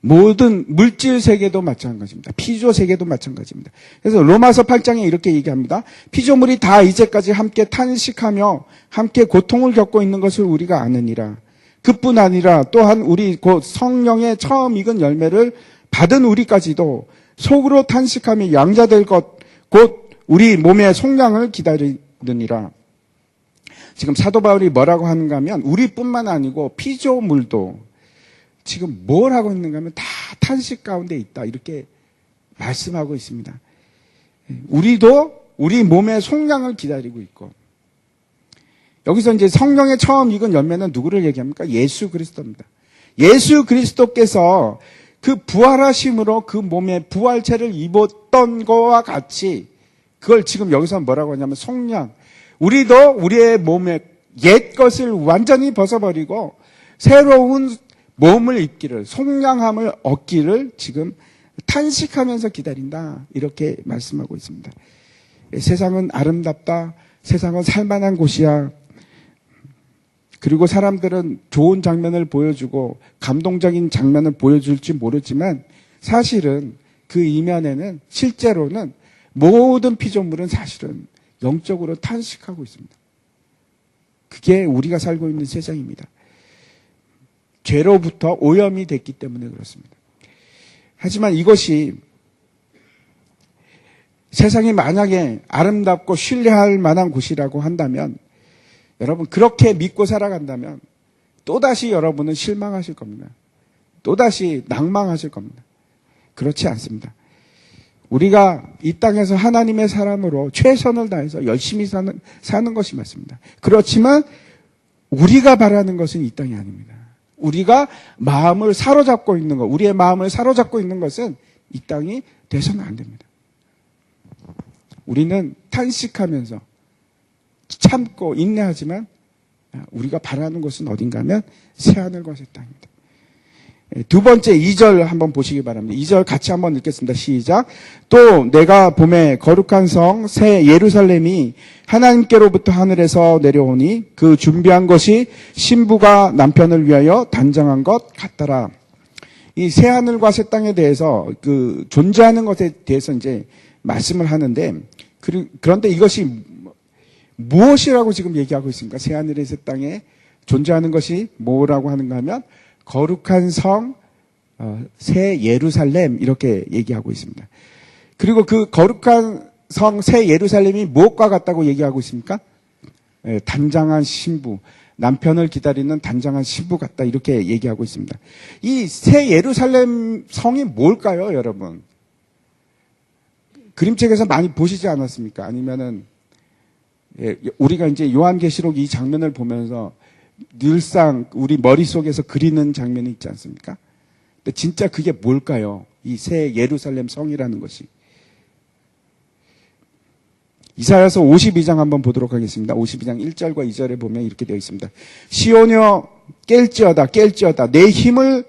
모든 물질 세계도 마찬가지입니다. 피조 세계도 마찬가지입니다. 그래서 로마서 8장에 이렇게 얘기합니다. 피조물이 다 이제까지 함께 탄식하며 함께 고통을 겪고 있는 것을 우리가 아느니라. 그뿐 아니라 또한 우리 곧 성령의 처음 익은 열매를 받은 우리까지도 속으로 탄식하며 양자될 것 곧 우리 몸의 속량을 기다리느니라. 지금 사도 바울이 뭐라고 하는가 하면 우리뿐만 아니고 피조물도 지금 뭘 하고 있는가 하면 다 탄식 가운데 있다. 이렇게 말씀하고 있습니다. 우리도 우리 몸의 속량을 기다리고 있고 여기서 이제 성령의 처음 익은 열매는 누구를 얘기합니까? 예수 그리스도입니다. 예수 그리스도께서 그 부활하심으로 그 몸에 부활체를 입었던 거와 같이 그걸 지금 여기서 뭐라고 하냐면 속량. 우리도 우리의 몸의 옛 것을 완전히 벗어버리고 새로운 몸을 입기를, 속량함을 얻기를 지금 탄식하면서 기다린다. 이렇게 말씀하고 있습니다. 세상은 아름답다. 세상은 살만한 곳이야. 그리고 사람들은 좋은 장면을 보여주고 감동적인 장면을 보여줄지 모르지만 사실은 그 이면에는 실제로는 모든 피조물은 사실은 영적으로 탄식하고 있습니다. 그게 우리가 살고 있는 세상입니다. 죄로부터 오염이 됐기 때문에 그렇습니다. 하지만 이것이 세상이 만약에 아름답고 신뢰할 만한 곳이라고 한다면 여러분 그렇게 믿고 살아간다면 또다시 여러분은 실망하실 겁니다. 또다시 낭망하실 겁니다. 그렇지 않습니다. 우리가 이 땅에서 하나님의 사람으로 최선을 다해서 열심히 사는 것이 맞습니다. 그렇지만 우리가 바라는 것은 이 땅이 아닙니다. 우리가 마음을 사로잡고 있는 것, 우리의 마음을 사로잡고 있는 것은 이 땅이 돼서는 안 됩니다. 우리는 탄식하면서 참고 인내하지만 우리가 바라는 것은 어딘가 하면 새하늘과 새 땅입니다. 두 번째 2절 한번 보시기 바랍니다. 2절 같이 한번 읽겠습니다. 시작. 또 내가 봄에 거룩한 성 새 예루살렘이 하나님께로부터 하늘에서 내려오니 그 준비한 것이 신부가 남편을 위하여 단장한 것 같더라. 이 새 하늘과 새 땅에 대해서 그 존재하는 것에 대해서 이제 말씀을 하는데 그런데 이것이 무엇이라고 지금 얘기하고 있습니까? 새 하늘의 새 땅에 존재하는 것이 뭐라고 하는가 하면 거룩한 성, 새 예루살렘 이렇게 얘기하고 있습니다. 그리고 그 거룩한 성, 새 예루살렘이 무엇과 같다고 얘기하고 있습니까? 단장한 신부, 남편을 기다리는 단장한 신부 같다 이렇게 얘기하고 있습니다. 이 새 예루살렘 성이 뭘까요, 여러분? 그림책에서 많이 보시지 않았습니까? 아니면은 우리가 이제 요한계시록 이 장면을 보면서 늘상 우리 머릿속에서 그리는 장면이 있지 않습니까? 근데 진짜 그게 뭘까요? 이 새 예루살렘 성이라는 것이. 이사야서 52장 한번 보도록 하겠습니다. 52장 1절과 2절에 보면 이렇게 되어 있습니다. 시온여 깰지어다 내 힘을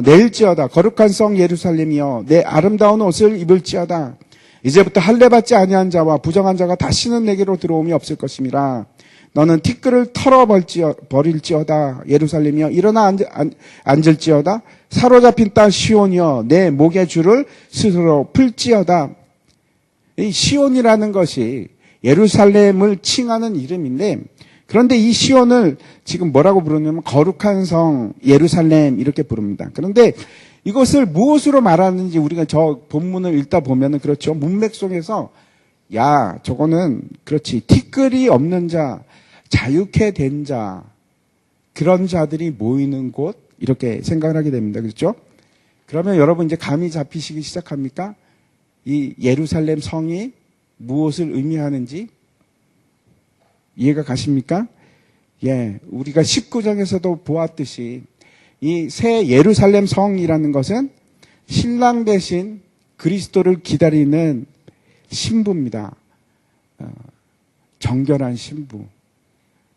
낼지어다 거룩한 성 예루살렘이여 내 아름다운 옷을 입을지어다 이제부터 할례받지 아니한 자와 부정한 자가 다시는 내게로 들어옴이 없을 것임이라. 너는 티끌을 털어버릴지어다 예루살렘이여 일어나 앉을지어다 사로잡힌 땅 시온이여 내 목의 줄을 스스로 풀지어다. 이 시온이라는 것이 예루살렘을 칭하는 이름인데 그런데 이 시온을 지금 뭐라고 부르냐면 거룩한 성 예루살렘 이렇게 부릅니다. 그런데 이것을 무엇으로 말하는지 우리가 저 본문을 읽다 보면은 그렇죠. 문맥 속에서 야 저거는 그렇지 티끌이 없는 자 자유케 된 자, 그런 자들이 모이는 곳, 이렇게 생각을 하게 됩니다. 그렇죠? 그러면 여러분 이제 감이 잡히시기 시작합니까? 이 예루살렘 성이 무엇을 의미하는지 이해가 가십니까? 예, 우리가 19장에서도 보았듯이 이 새 예루살렘 성이라는 것은 신랑 대신 그리스도를 기다리는 신부입니다. 정결한 신부.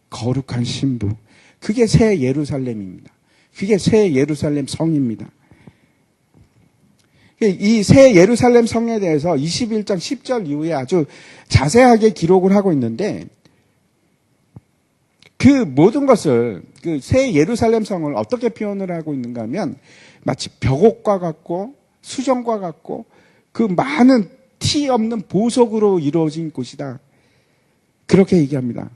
거룩한 신부. 그게 새 예루살렘입니다. 그게 새 예루살렘 성입니다. 이 새 예루살렘 성에 대해서 21장 10절 이후에 아주 자세하게 기록을 하고 있는데 그 모든 것을 그 새 예루살렘 성을 어떻게 표현을 하고 있는가 하면 마치 벽옥과 같고 수정과 같고 그 많은 티 없는 보석으로 이루어진 곳이다. 그렇게 얘기합니다.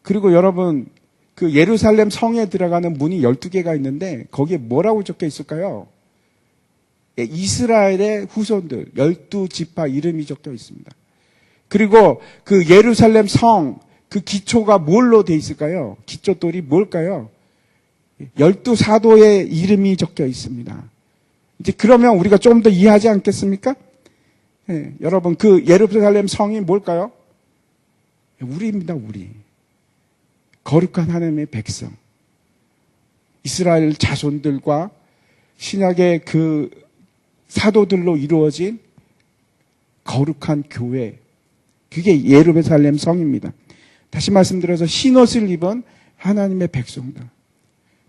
그리고 여러분 그 예루살렘 성에 들어가는 문이 12개가 있는데 거기에 뭐라고 적혀 있을까요? 이스라엘의 후손들 12지파 이름이 적혀 있습니다. 그리고 그 예루살렘 성 그 기초가 뭘로 돼 있을까요? 기초돌이 뭘까요? 12사도의 이름이 적혀 있습니다. 이제 그러면 우리가 좀 더 이해하지 않겠습니까? 네, 여러분 그 예루살렘 성이 뭘까요? 우리입니다. 우리. 거룩한 하나님의 백성. 이스라엘 자손들과 신약의 그 사도들로 이루어진 거룩한 교회. 그게 예루살렘 성입니다. 다시 말씀드려서 흰옷을 입은 하나님의 백성들.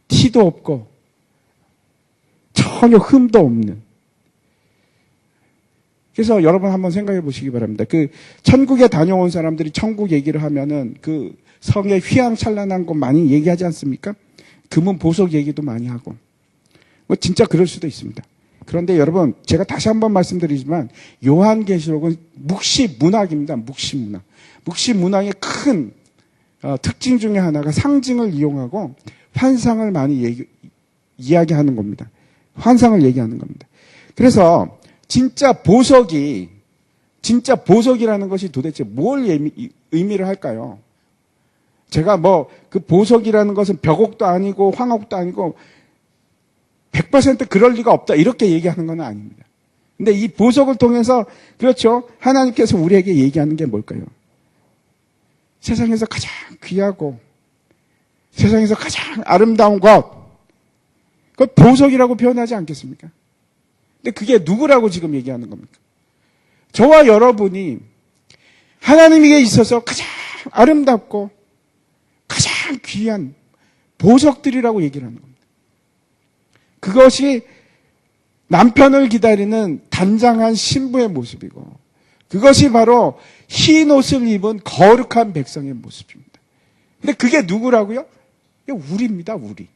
티도 없고 전혀 흠도 없는. 그래서 여러분 한번 생각해 보시기 바랍니다. 그 천국에 다녀온 사람들이 천국 얘기를 하면은 그 성의 휘황찬란한 것 많이 얘기하지 않습니까? 금은 보석 얘기도 많이 하고. 뭐 진짜 그럴 수도 있습니다. 그런데 여러분 제가 다시 한번 말씀드리지만 요한계시록은 묵시문학입니다. 묵시문학. 묵시문학의 큰 특징 중에 하나가 상징을 이용하고 환상을 많이 이야기하는 겁니다. 환상을 얘기하는 겁니다. 그래서 진짜 보석이라는 것이 도대체 뭘 의미를 할까요? 제가 뭐 그 보석이라는 것은 벽옥도 아니고 황옥도 아니고 100% 그럴 리가 없다 이렇게 얘기하는 건 아닙니다. 근데 이 보석을 통해서 그렇죠. 하나님께서 우리에게 얘기하는 게 뭘까요? 세상에서 가장 귀하고 세상에서 가장 아름다운 것, 그걸 보석이라고 표현하지 않겠습니까? 근데 그게 누구라고 지금 얘기하는 겁니까? 저와 여러분이 하나님에게 있어서 가장 아름답고 가장 귀한 보석들이라고 얘기를 하는 겁니다. 그것이 남편을 기다리는 단장한 신부의 모습이고, 그것이 바로 흰 옷을 입은 거룩한 백성의 모습입니다. 근데 그게 누구라고요? 우리입니다, 우리.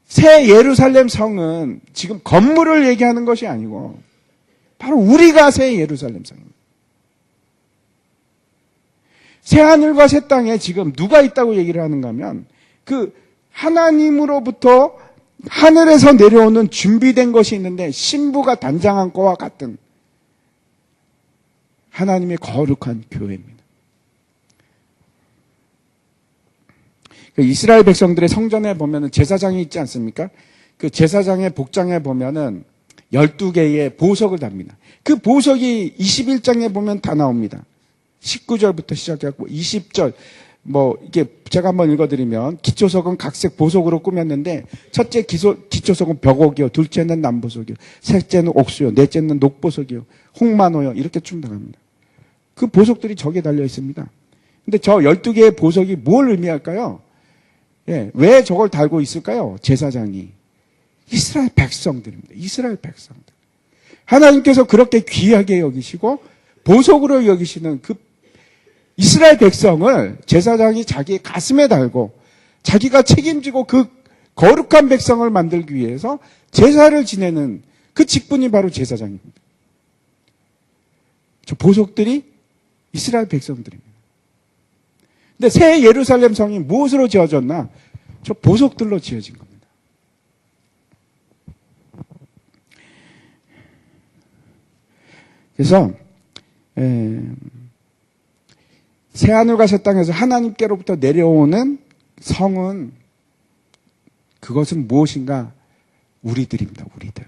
새 예루살렘 성은 지금 건물을 얘기하는 것이 아니고 바로 우리가 새 예루살렘 성입니다. 새 하늘과 새 땅에 지금 누가 있다고 얘기를 하는가 하면 그 하나님으로부터 하늘에서 내려오는 준비된 것이 있는데 신부가 단장한 것과 같은 하나님의 거룩한 교회입니다. 이스라엘 백성들의 성전에 보면은 제사장이 있지 않습니까? 그 제사장의 복장에 보면은 12개의 보석을 답니다. 그 보석이 21장에 보면 다 나옵니다. 19절부터 시작해갖고 20절, 이게 제가 한번 읽어드리면, 기초석은 각색 보석으로 꾸몄는데, 첫째 기초석은 벽옥이요, 둘째는 남보석이요, 셋째는 옥수요, 넷째는 녹보석이요, 홍만호요, 이렇게 충당합니다. 그 보석들이 저기에 달려 있습니다. 근데 저 12개의 보석이 뭘 의미할까요? 예, 왜 저걸 달고 있을까요? 제사장이. 이스라엘 백성들입니다. 이스라엘 백성들. 하나님께서 그렇게 귀하게 여기시고 보석으로 여기시는 그 이스라엘 백성을 제사장이 자기 가슴에 달고 자기가 책임지고 그 거룩한 백성을 만들기 위해서 제사를 지내는 그 직분이 바로 제사장입니다. 저 보석들이 이스라엘 백성들입니다. 근데 새 예루살렘 성이 무엇으로 지어졌나? 저 보석들로 지어진 겁니다. 그래서 새하늘과 새 땅에서 하나님께로부터 내려오는 성은, 그것은 무엇인가? 우리들입니다. 우리들.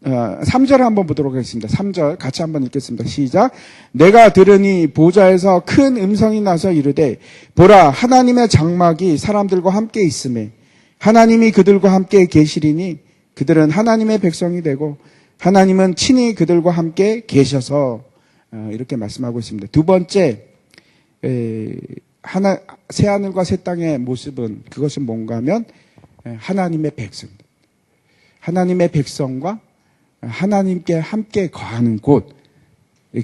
3절을 한번 보도록 하겠습니다. 3절 같이 한번 읽겠습니다. 시작. 내가 들으니 보좌에서 큰 음성이 나서 이르되 보라, 하나님의 장막이 사람들과 함께 있음에 하나님이 그들과 함께 계시리니 그들은 하나님의 백성이 되고 하나님은 친히 그들과 함께 계셔서, 이렇게 말씀하고 있습니다. 두 번째, 새하늘과 새 땅의 모습은, 그것은 뭔가 하면 하나님의 백성, 하나님의 백성과 하나님께 함께 거하는 곳,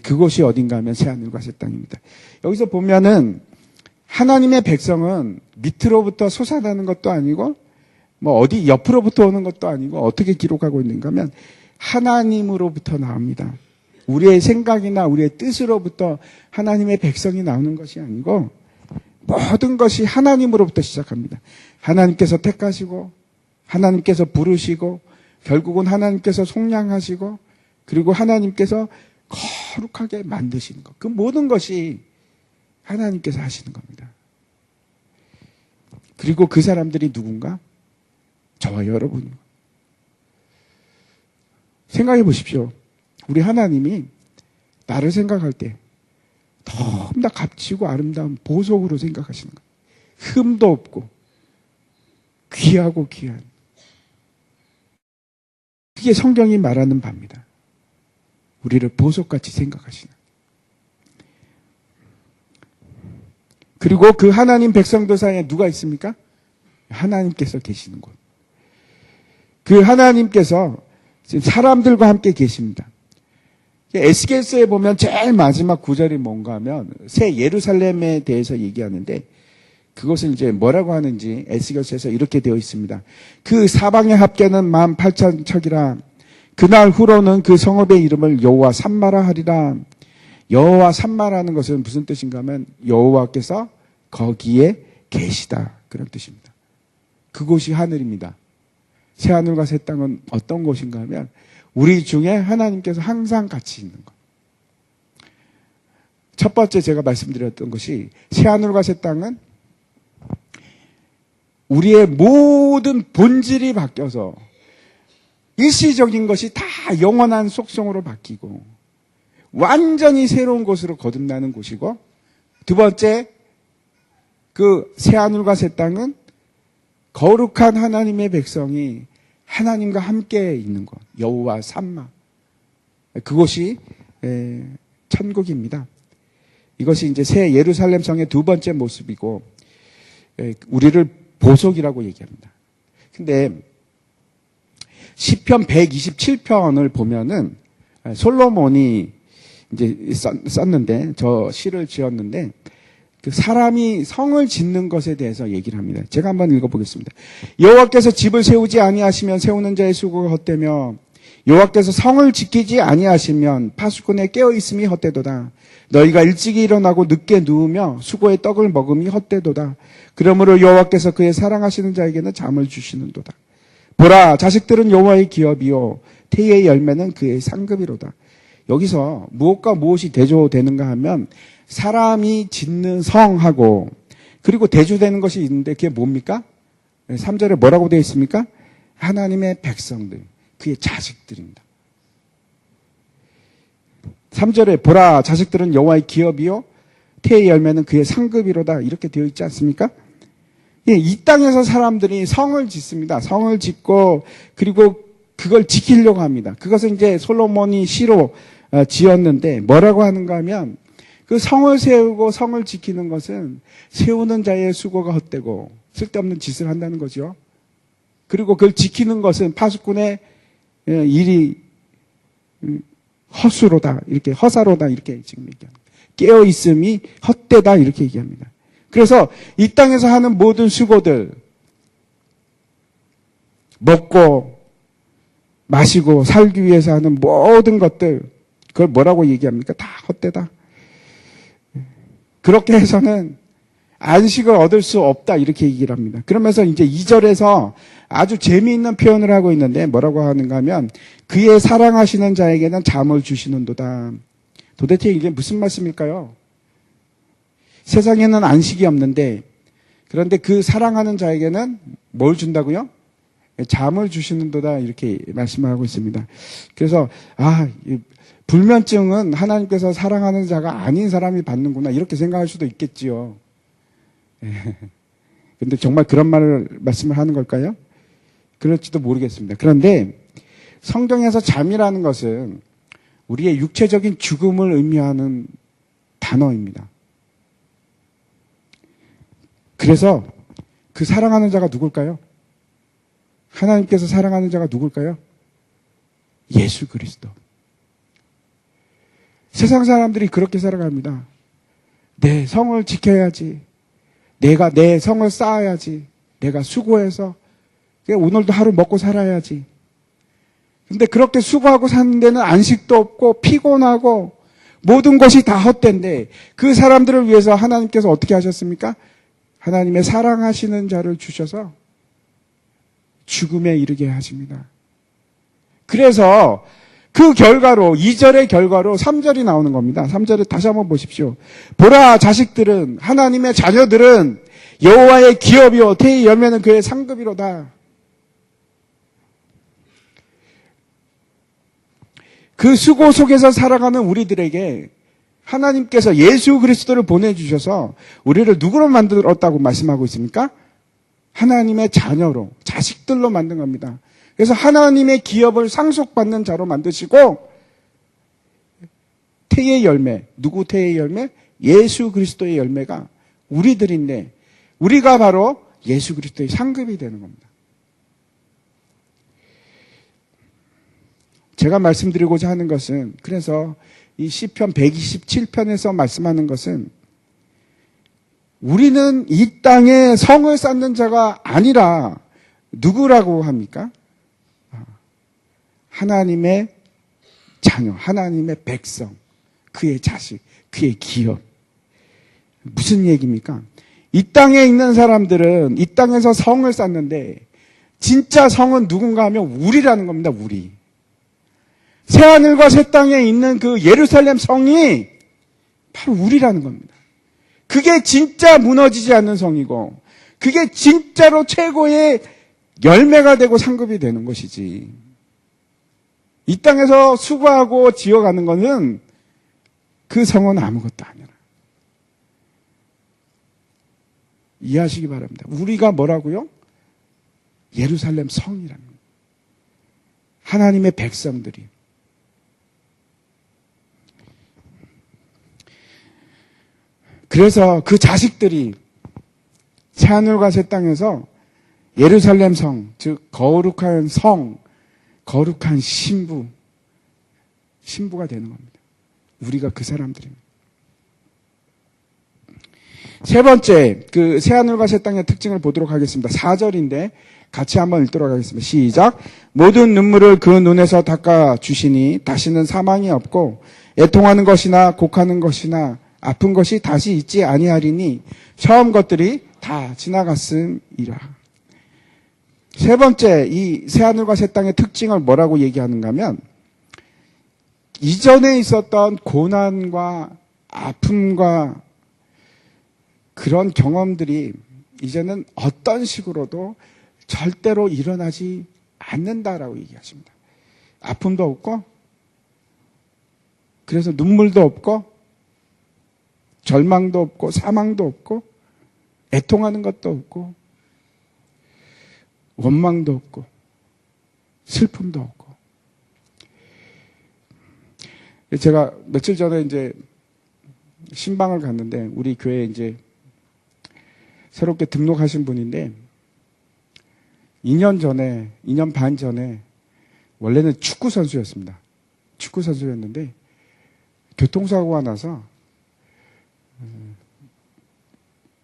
그곳이 어딘가 하면 새하늘과 새 땅입니다. 여기서 보면은 하나님의 백성은 밑으로부터 솟아나는 것도 아니고 어디 옆으로부터 오는 것도 아니고, 어떻게 기록하고 있는가 하면 하나님으로부터 나옵니다. 우리의 생각이나 우리의 뜻으로부터 하나님의 백성이 나오는 것이 아니고 모든 것이 하나님으로부터 시작합니다. 하나님께서 택하시고 하나님께서 부르시고 결국은 하나님께서 속량하시고 그리고 하나님께서 거룩하게 만드시는 것. 그 모든 것이 하나님께서 하시는 겁니다. 그리고 그 사람들이 누군가? 저와 여러분입니다. 생각해 보십시오. 우리 하나님이 나를 생각할 때 너무나 값지고 아름다운 보석으로 생각하시는 거예요. 흠도 없고 귀하고 귀한. 그게 성경이 말하는 바입니다. 우리를 보석같이 생각하시는. 그리고 그 하나님 백성들 사이에 누가 있습니까? 하나님께서 계시는 곳. 그 하나님께서 지금 사람들과 함께 계십니다. 에스겔서에 보면 제일 마지막 구절이 뭔가 하면 새 예루살렘에 대해서 얘기하는데, 그것은 이제 뭐라고 하는지 에스겔서에서 이렇게 되어 있습니다. 그 사방의 합계는 18,000척이라. 그날 후로는 그 성읍의 이름을 여호와 삼마라 하리라. 여호와 삼마라는 것은 무슨 뜻인가 하면 여호와께서 거기에 계시다, 그런 뜻입니다. 그곳이 하늘입니다. 새 하늘과 새 땅은 어떤 곳인가 하면 우리 중에 하나님께서 항상 같이 있는 것. 첫 번째 제가 말씀드렸던 것이 새 하늘과 새 땅은 우리의 모든 본질이 바뀌어서 일시적인 것이 다 영원한 속성으로 바뀌고 완전히 새로운 곳으로 거듭나는 곳이고, 두 번째, 그 새하늘과 새 땅은 거룩한 하나님의 백성이 하나님과 함께 있는 곳, 여호와 삼마. 그곳이 천국입니다. 이것이 이제 새 예루살렘 성의 두 번째 모습이고, 우리를 보석이라고 얘기합니다. 근데 시편 127편을 보면은 솔로몬이 이제 썼는데, 저 시를 지었는데, 그 사람이 성을 짓는 것에 대해서 얘기를 합니다. 제가 한번 읽어보겠습니다. 여호와께서 집을 세우지 아니하시면 세우는 자의 수고가 헛되며, 여호와께서 성을 지키지 아니하시면 파수꾼의 깨어있음이 헛되도다. 너희가 일찍이 일어나고 늦게 누우며 수고의 떡을 먹음이 헛되도다. 그러므로 여호와께서 그의 사랑하시는 자에게는 잠을 주시는도다. 보라, 자식들은 여호와의 기업이요 태의 열매는 그의 상급이로다. 여기서 무엇과 무엇이 대조되는가 하면 사람이 짓는 성하고 그리고 대조되는 것이 있는데 그게 뭡니까? 3절에 뭐라고 되어 있습니까? 하나님의 백성들, 그의 자식들입니다. 3절에 보라, 자식들은 여호와의 기업이요 태의 열매는 그의 상급이로다, 이렇게 되어 있지 않습니까? 이 땅에서 사람들이 성을 짓습니다. 성을 짓고 그리고 그걸 지키려고 합니다. 그것은 이제 솔로몬이 시로 지었는데 뭐라고 하는가 하면 그 성을 세우고 성을 지키는 것은 세우는 자의 수고가 헛되고 쓸데없는 짓을 한다는 거죠. 그리고 그걸 지키는 것은 파수꾼의 일이 허수로다, 이렇게 허사로다, 이렇게 지금 얘기합니다. 깨어있음이 헛되다, 이렇게 얘기합니다. 그래서 이 땅에서 하는 모든 수고들, 먹고 마시고 살기 위해서 하는 모든 것들, 그걸 뭐라고 얘기합니까? 다 헛되다. 그렇게 해서는 안식을 얻을 수 없다, 이렇게 얘기를 합니다. 그러면서 이제 2절에서 아주 재미있는 표현을 하고 있는데 뭐라고 하는가 하면 그의 사랑하시는 자에게는 잠을 주시는도다. 도대체 이게 무슨 말씀일까요? 세상에는 안식이 없는데 그런데 그 사랑하는 자에게는 뭘 준다고요? 잠을 주시는도다, 이렇게 말씀을 하고 있습니다. 그래서 불면증은 하나님께서 사랑하는 자가 아닌 사람이 받는구나, 이렇게 생각할 수도 있겠지요. 근데 정말 그런 말씀을 하는 걸까요? 그럴지도 모르겠습니다. 그런데 성경에서 잠이라는 것은 우리의 육체적인 죽음을 의미하는 단어입니다. 그래서 그 사랑하는 자가 누굴까요? 하나님께서 사랑하는 자가 누굴까요? 예수 그리스도. 세상 사람들이 그렇게 살아갑니다. 내 성을 지켜야지. 내가 내 성을 쌓아야지. 내가 수고해서 오늘도 하루 먹고 살아야지. 근데 그렇게 수고하고 사는 데는 안식도 없고 피곤하고 모든 것이 다 헛된데 그 사람들을 위해서 하나님께서 어떻게 하셨습니까? 하나님의 사랑하시는 자를 주셔서 죽음에 이르게 하십니다. 그래서 그 결과로 2절의 결과로 3절이 나오는 겁니다. 3절을 다시 한번 보십시오. 보라, 자식들은, 하나님의 자녀들은 여호와의 기업이요 태의 열매는 그의 상급이로다. 그 수고 속에서 살아가는 우리들에게 하나님께서 예수 그리스도를 보내주셔서 우리를 누구로 만들었다고 말씀하고 있습니까? 하나님의 자녀로, 자식들로 만든 겁니다. 그래서 하나님의 기업을 상속받는 자로 만드시고 태의 열매, 누구 태의 열매? 예수 그리스도의 열매가 우리들인데 우리가 바로 예수 그리스도의 상급이 되는 겁니다. 제가 말씀드리고자 하는 것은, 그래서 이 시편 127편에서 말씀하는 것은 우리는 이 땅에 성을 쌓는 자가 아니라 누구라고 합니까? 하나님의 자녀, 하나님의 백성, 그의 자식, 그의 기업. 무슨 얘기입니까? 이 땅에 있는 사람들은 이 땅에서 성을 쌓는데 진짜 성은 누군가 하면 우리라는 겁니다. 우리. 새하늘과 새 땅에 있는 그 예루살렘 성이 바로 우리라는 겁니다. 그게 진짜 무너지지 않는 성이고 그게 진짜로 최고의 열매가 되고 상급이 되는 것이지. 이 땅에서 수고하고 지어가는 것은 그 성은 아무것도 아니라. 이해하시기 바랍니다. 우리가 뭐라고요? 예루살렘 성이라는 거예요. 하나님의 백성들이. 그래서 그 자식들이 새하늘과 새 땅에서 예루살렘 성, 즉 거룩한 성, 거룩한 신부가 되는 겁니다. 우리가 그 사람들입니다. 세 번째, 그 새하늘과 새 땅의 특징을 보도록 하겠습니다. 4절인데 같이 한번 읽도록 하겠습니다. 시작. 모든 눈물을 그 눈에서 닦아 주시니 다시는 사망이 없고 애통하는 것이나 곡하는 것이나 아픈 것이 다시 있지 아니하리니 처음 것들이 다 지나갔음이라. 세 번째, 이 새하늘과 새 땅의 특징을 뭐라고 얘기하는가 하면 이전에 있었던 고난과 아픔과 그런 경험들이 이제는 어떤 식으로도 절대로 일어나지 않는다라고 얘기하십니다. 아픔도 없고, 그래서 눈물도 없고, 절망도 없고, 사망도 없고, 애통하는 것도 없고, 원망도 없고, 슬픔도 없고. 제가 며칠 전에 이제 신방을 갔는데, 우리 교회에 이제 새롭게 등록하신 분인데, 2년 반 전에, 원래는 축구선수였습니다. 축구선수였는데, 교통사고가 나서,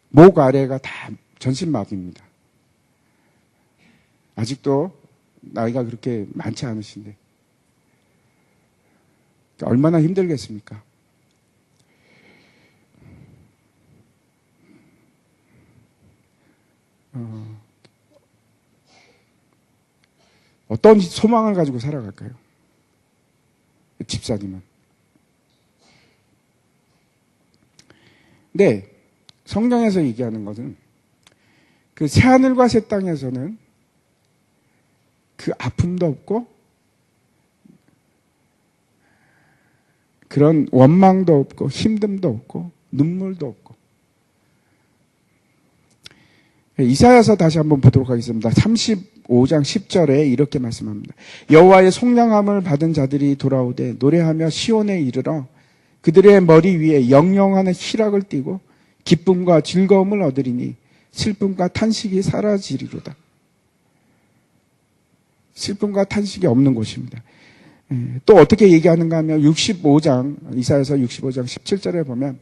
목 아래가 다 전신마비입니다. 아직도 나이가 그렇게 많지 않으신데, 얼마나 힘들겠습니까? 어떤 소망을 가지고 살아갈까요? 집사님은. 근데 성경에서 얘기하는 것은 그 새하늘과 새 땅에서는 그 아픔도 없고 그런 원망도 없고 힘듦도 없고 눈물도 없고. 이사야서 다시 한번 보도록 하겠습니다. 35장 10절에 이렇게 말씀합니다. 여호와의 속량함을 받은 자들이 돌아오되 노래하며 시온에 이르러 그들의 머리 위에 영영하는 희락을 띠고 기쁨과 즐거움을 얻으리니 슬픔과 탄식이 사라지리로다. 슬픔과 탄식이 없는 곳입니다. 또 어떻게 얘기하는가 하면 65장, 이사야서 65장 17절에 보면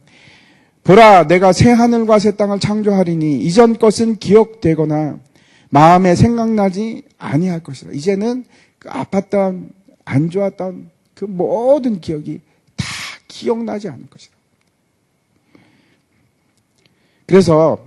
보라 내가 새 하늘과 새 땅을 창조하리니 이전 것은 기억되거나 마음에 생각나지 아니할 것이다. 이제는 그 아팠던 안 좋았던 그 모든 기억이 다 기억나지 않을 것이다. 그래서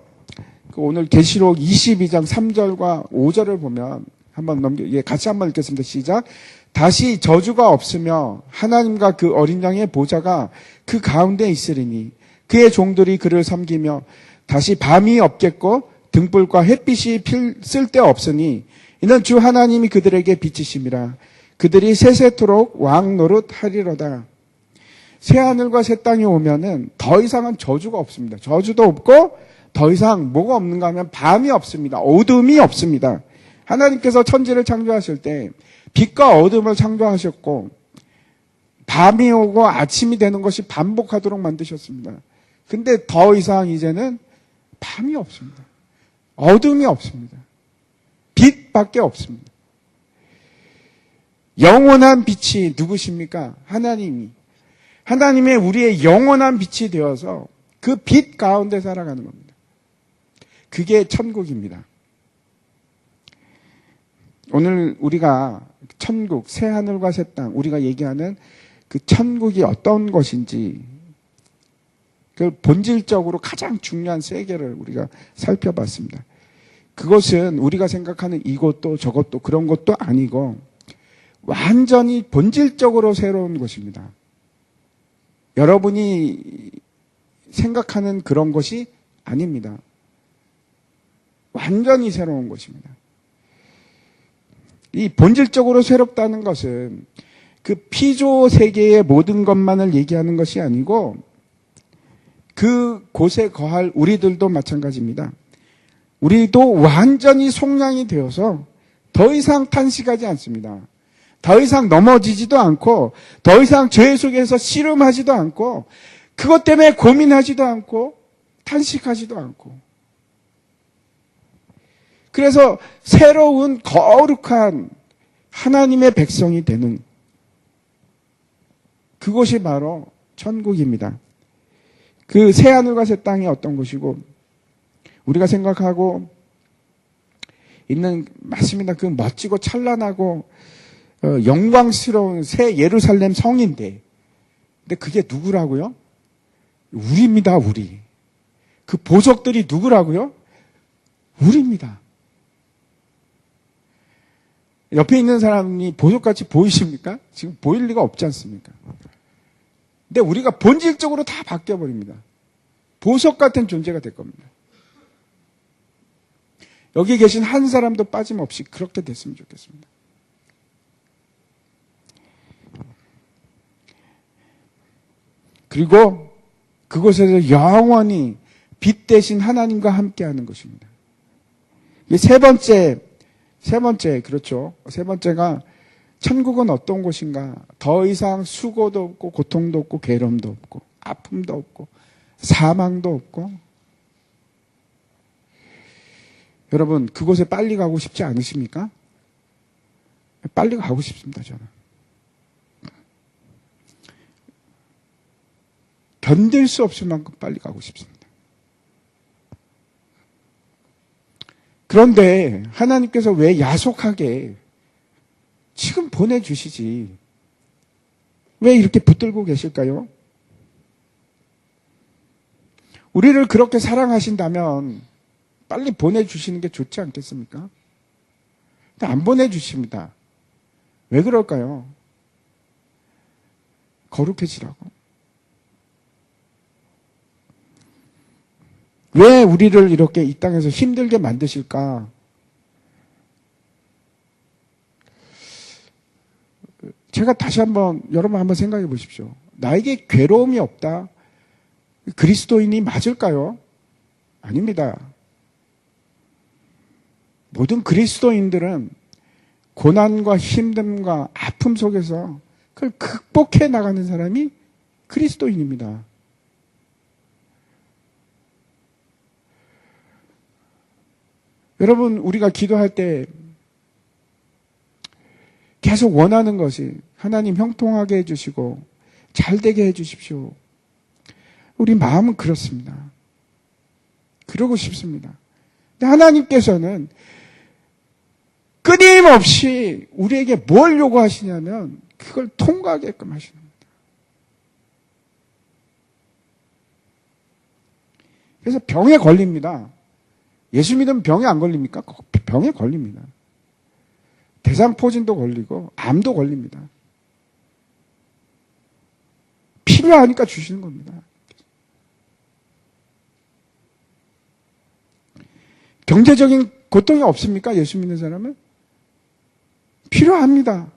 오늘 계시록 22장 3절과 5절을 보면 한번 같이 한번 읽겠습니다. 시작. 다시 저주가 없으며 하나님과 그 어린 양의 보좌가 그 가운데 있으리니 그의 종들이 그를 섬기며 다시 밤이 없겠고 등불과 햇빛이 쓸데없으니 이는 주 하나님이 그들에게 빛이심이라. 그들이 세세토록 왕 노릇하리로다. 새하늘과 새 땅이 오면은 더 이상은 저주가 없습니다. 저주도 없고 더 이상 뭐가 없는가 하면 밤이 없습니다. 어둠이 없습니다. 하나님께서 천지를 창조하실 때 빛과 어둠을 창조하셨고 밤이 오고 아침이 되는 것이 반복하도록 만드셨습니다. 근데 더 이상 이제는 밤이 없습니다. 어둠이 없습니다. 빛밖에 없습니다. 영원한 빛이 누구십니까? 하나님이. 하나님의 우리의 영원한 빛이 되어서 그 빛 가운데 살아가는 겁니다. 그게 천국입니다. 오늘 우리가 천국, 새하늘과 새 땅, 우리가 얘기하는 그 천국이 어떤 것인지 그 본질적으로 가장 중요한 세 개를 우리가 살펴봤습니다. 그것은 우리가 생각하는 이것도 저것도 그런 것도 아니고 완전히 본질적으로 새로운 것입니다. 여러분이 생각하는 그런 것이 아닙니다. 완전히 새로운 것입니다. 이 본질적으로 새롭다는 것은 그 피조 세계의 모든 것만을 얘기하는 것이 아니고 그 곳에 거할 우리들도 마찬가지입니다. 우리도 완전히 속량이 되어서 더 이상 탄식하지 않습니다. 더 이상 넘어지지도 않고, 더 이상 죄 속에서 씨름하지도 않고, 그것 때문에 고민하지도 않고, 탄식하지도 않고. 그래서 새로운 거룩한 하나님의 백성이 되는 그곳이 바로 천국입니다. 그 새하늘과 새 땅이 어떤 곳이고, 우리가 생각하고 있는, 맞습니다. 그 멋지고 찬란하고 영광스러운 새 예루살렘 성인데, 근데 그게 누구라고요? 우리입니다, 우리. 그 보석들이 누구라고요? 우리입니다. 옆에 있는 사람이 보석같이 보이십니까? 지금 보일 리가 없지 않습니까? 근데 우리가 본질적으로 다 바뀌어버립니다. 보석 같은 존재가 될 겁니다. 여기 계신 한 사람도 빠짐없이 그렇게 됐으면 좋겠습니다. 그리고 그곳에서 영원히 빛 대신 하나님과 함께하는 것입니다. 이게 세 번째, 그렇죠. 세 번째가 천국은 어떤 곳인가? 더 이상 수고도 없고, 고통도 없고, 괴로움도 없고, 아픔도 없고, 사망도 없고. 여러분, 그곳에 빨리 가고 싶지 않으십니까? 빨리 가고 싶습니다, 저는. 견딜 수 없을 만큼 빨리 가고 싶습니다. 그런데 하나님께서 왜 야속하게 지금 보내주시지? 왜 이렇게 붙들고 계실까요? 우리를 그렇게 사랑하신다면 빨리 보내주시는 게 좋지 않겠습니까? 근데 안 보내주십니다. 왜 그럴까요? 거룩해지라고. 왜 우리를 이렇게 이 땅에서 힘들게 만드실까? 제가 다시 여러분 한번 생각해 보십시오. 나에게 괴로움이 없다. 그리스도인이 맞을까요? 아닙니다. 모든 그리스도인들은 고난과 힘듦과 아픔 속에서 그걸 극복해 나가는 사람이 그리스도인입니다. 여러분, 우리가 기도할 때 계속 원하는 것이 하나님 형통하게 해주시고 잘 되게 해주십시오. 우리 마음은 그렇습니다. 그러고 싶습니다. 근데 하나님께서는 끊임없이 우리에게 뭘 요구하시냐면 그걸 통과하게끔 하시는 겁니다. 그래서 병에 걸립니다. 예수 믿으면 병에 안 걸립니까? 병에 걸립니다. 대상포진도 걸리고 암도 걸립니다. 필요하니까 주시는 겁니다. 경제적인 고통이 없습니까? 예수 믿는 사람은? 필요합니다.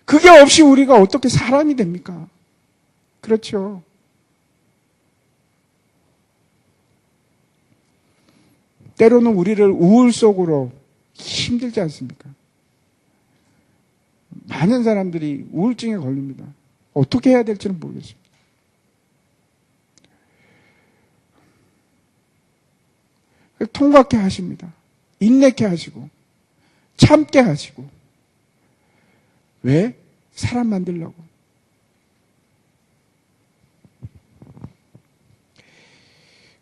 그게 없이 우리가 어떻게 사람이 됩니까? 그렇죠. 때로는 우리를 우울 속으로 힘들지 않습니까? 많은 사람들이 우울증에 걸립니다. 어떻게 해야 될지는 모르겠습니다. 통과케 하십니다. 인내케 하시고 참게 하시고. 왜? 사람 만들려고.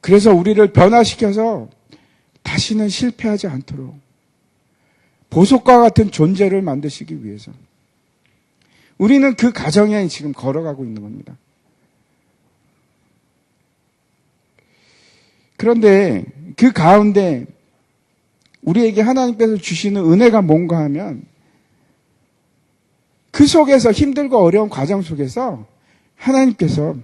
그래서 우리를 변화시켜서 다시는 실패하지 않도록 보석과 같은 존재를 만드시기 위해서 우리는 그 과정에 지금 걸어가고 있는 겁니다. 그런데 그 가운데 우리에게 하나님께서 주시는 은혜가 뭔가 하면 그 속에서 힘들고 어려운 과정 속에서 하나님께서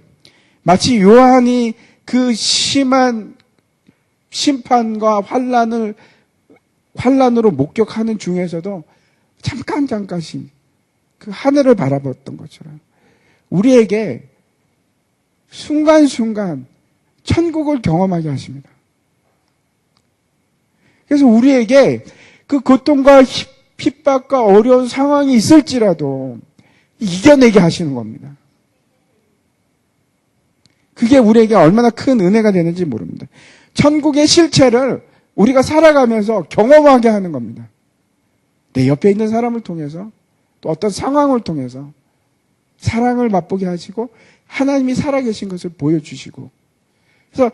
마치 요한이 그 심한 심판과 환난으로 목격하는 중에서도 잠깐씩 그 하늘을 바라봤던 것처럼 우리에게 순간순간 천국을 경험하게 하십니다. 그래서 우리에게 그 고통과 핍박과 어려운 상황이 있을지라도 이겨내게 하시는 겁니다. 그게 우리에게 얼마나 큰 은혜가 되는지 모릅니다. 천국의 실체를 우리가 살아가면서 경험하게 하는 겁니다. 내 옆에 있는 사람을 통해서 또 어떤 상황을 통해서 사랑을 맛보게 하시고 하나님이 살아계신 것을 보여주시고 그래서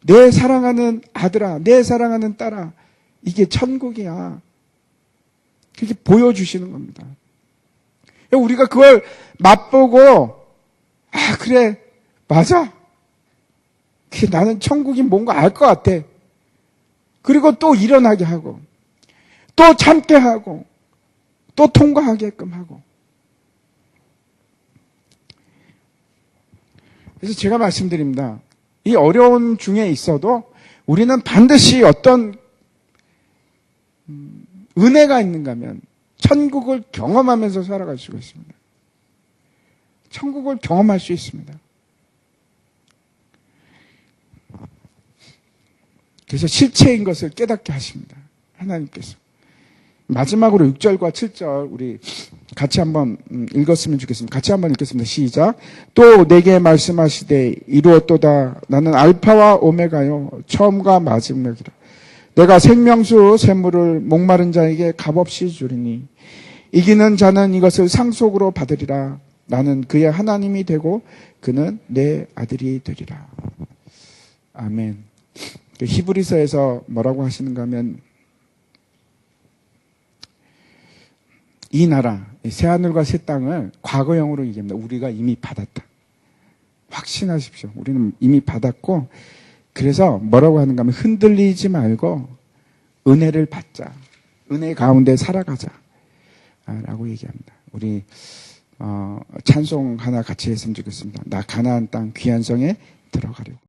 내 사랑하는 아들아, 내 사랑하는 딸아, 이게 천국이야. 그렇게 보여주시는 겁니다. 우리가 그걸 맛보고 아 그래 맞아. 나는 천국이 뭔가 알 것 같아. 그리고 또 일어나게 하고 또 참게 하고 또 통과하게끔 하고 그래서 제가 말씀드립니다. 이 어려운 중에 있어도 우리는 반드시 어떤 은혜가 있는가 하면 천국을 경험하면서 살아갈 수가 있습니다. 천국을 경험할 수 있습니다. 그래서 실체인 것을 깨닫게 하십니다. 하나님께서. 마지막으로 6절과 7절 우리 같이 한번 읽었으면 좋겠습니다. 같이 한번 읽겠습니다. 시작. 또 내게 말씀하시되 이루었도다. 나는 알파와 오메가요 처음과 마지막이라. 내가 생명수 샘물을 목마른 자에게 값없이 주리니 이기는 자는 이것을 상속으로 받으리라. 나는 그의 하나님이 되고 그는 내 아들이 되리라. 아멘. 히브리서에서 뭐라고 하시는가 하면 이 나라, 새하늘과 새 땅을 과거형으로 얘기합니다. 우리가 이미 받았다. 확신하십시오. 우리는 이미 받았고 그래서 뭐라고 하는가 하면 흔들리지 말고 은혜를 받자. 은혜 가운데 살아가자. 라고 얘기합니다. 우리 찬송 하나 같이 했으면 좋겠습니다. 나 가나안 땅 귀한 성에 들어가려고.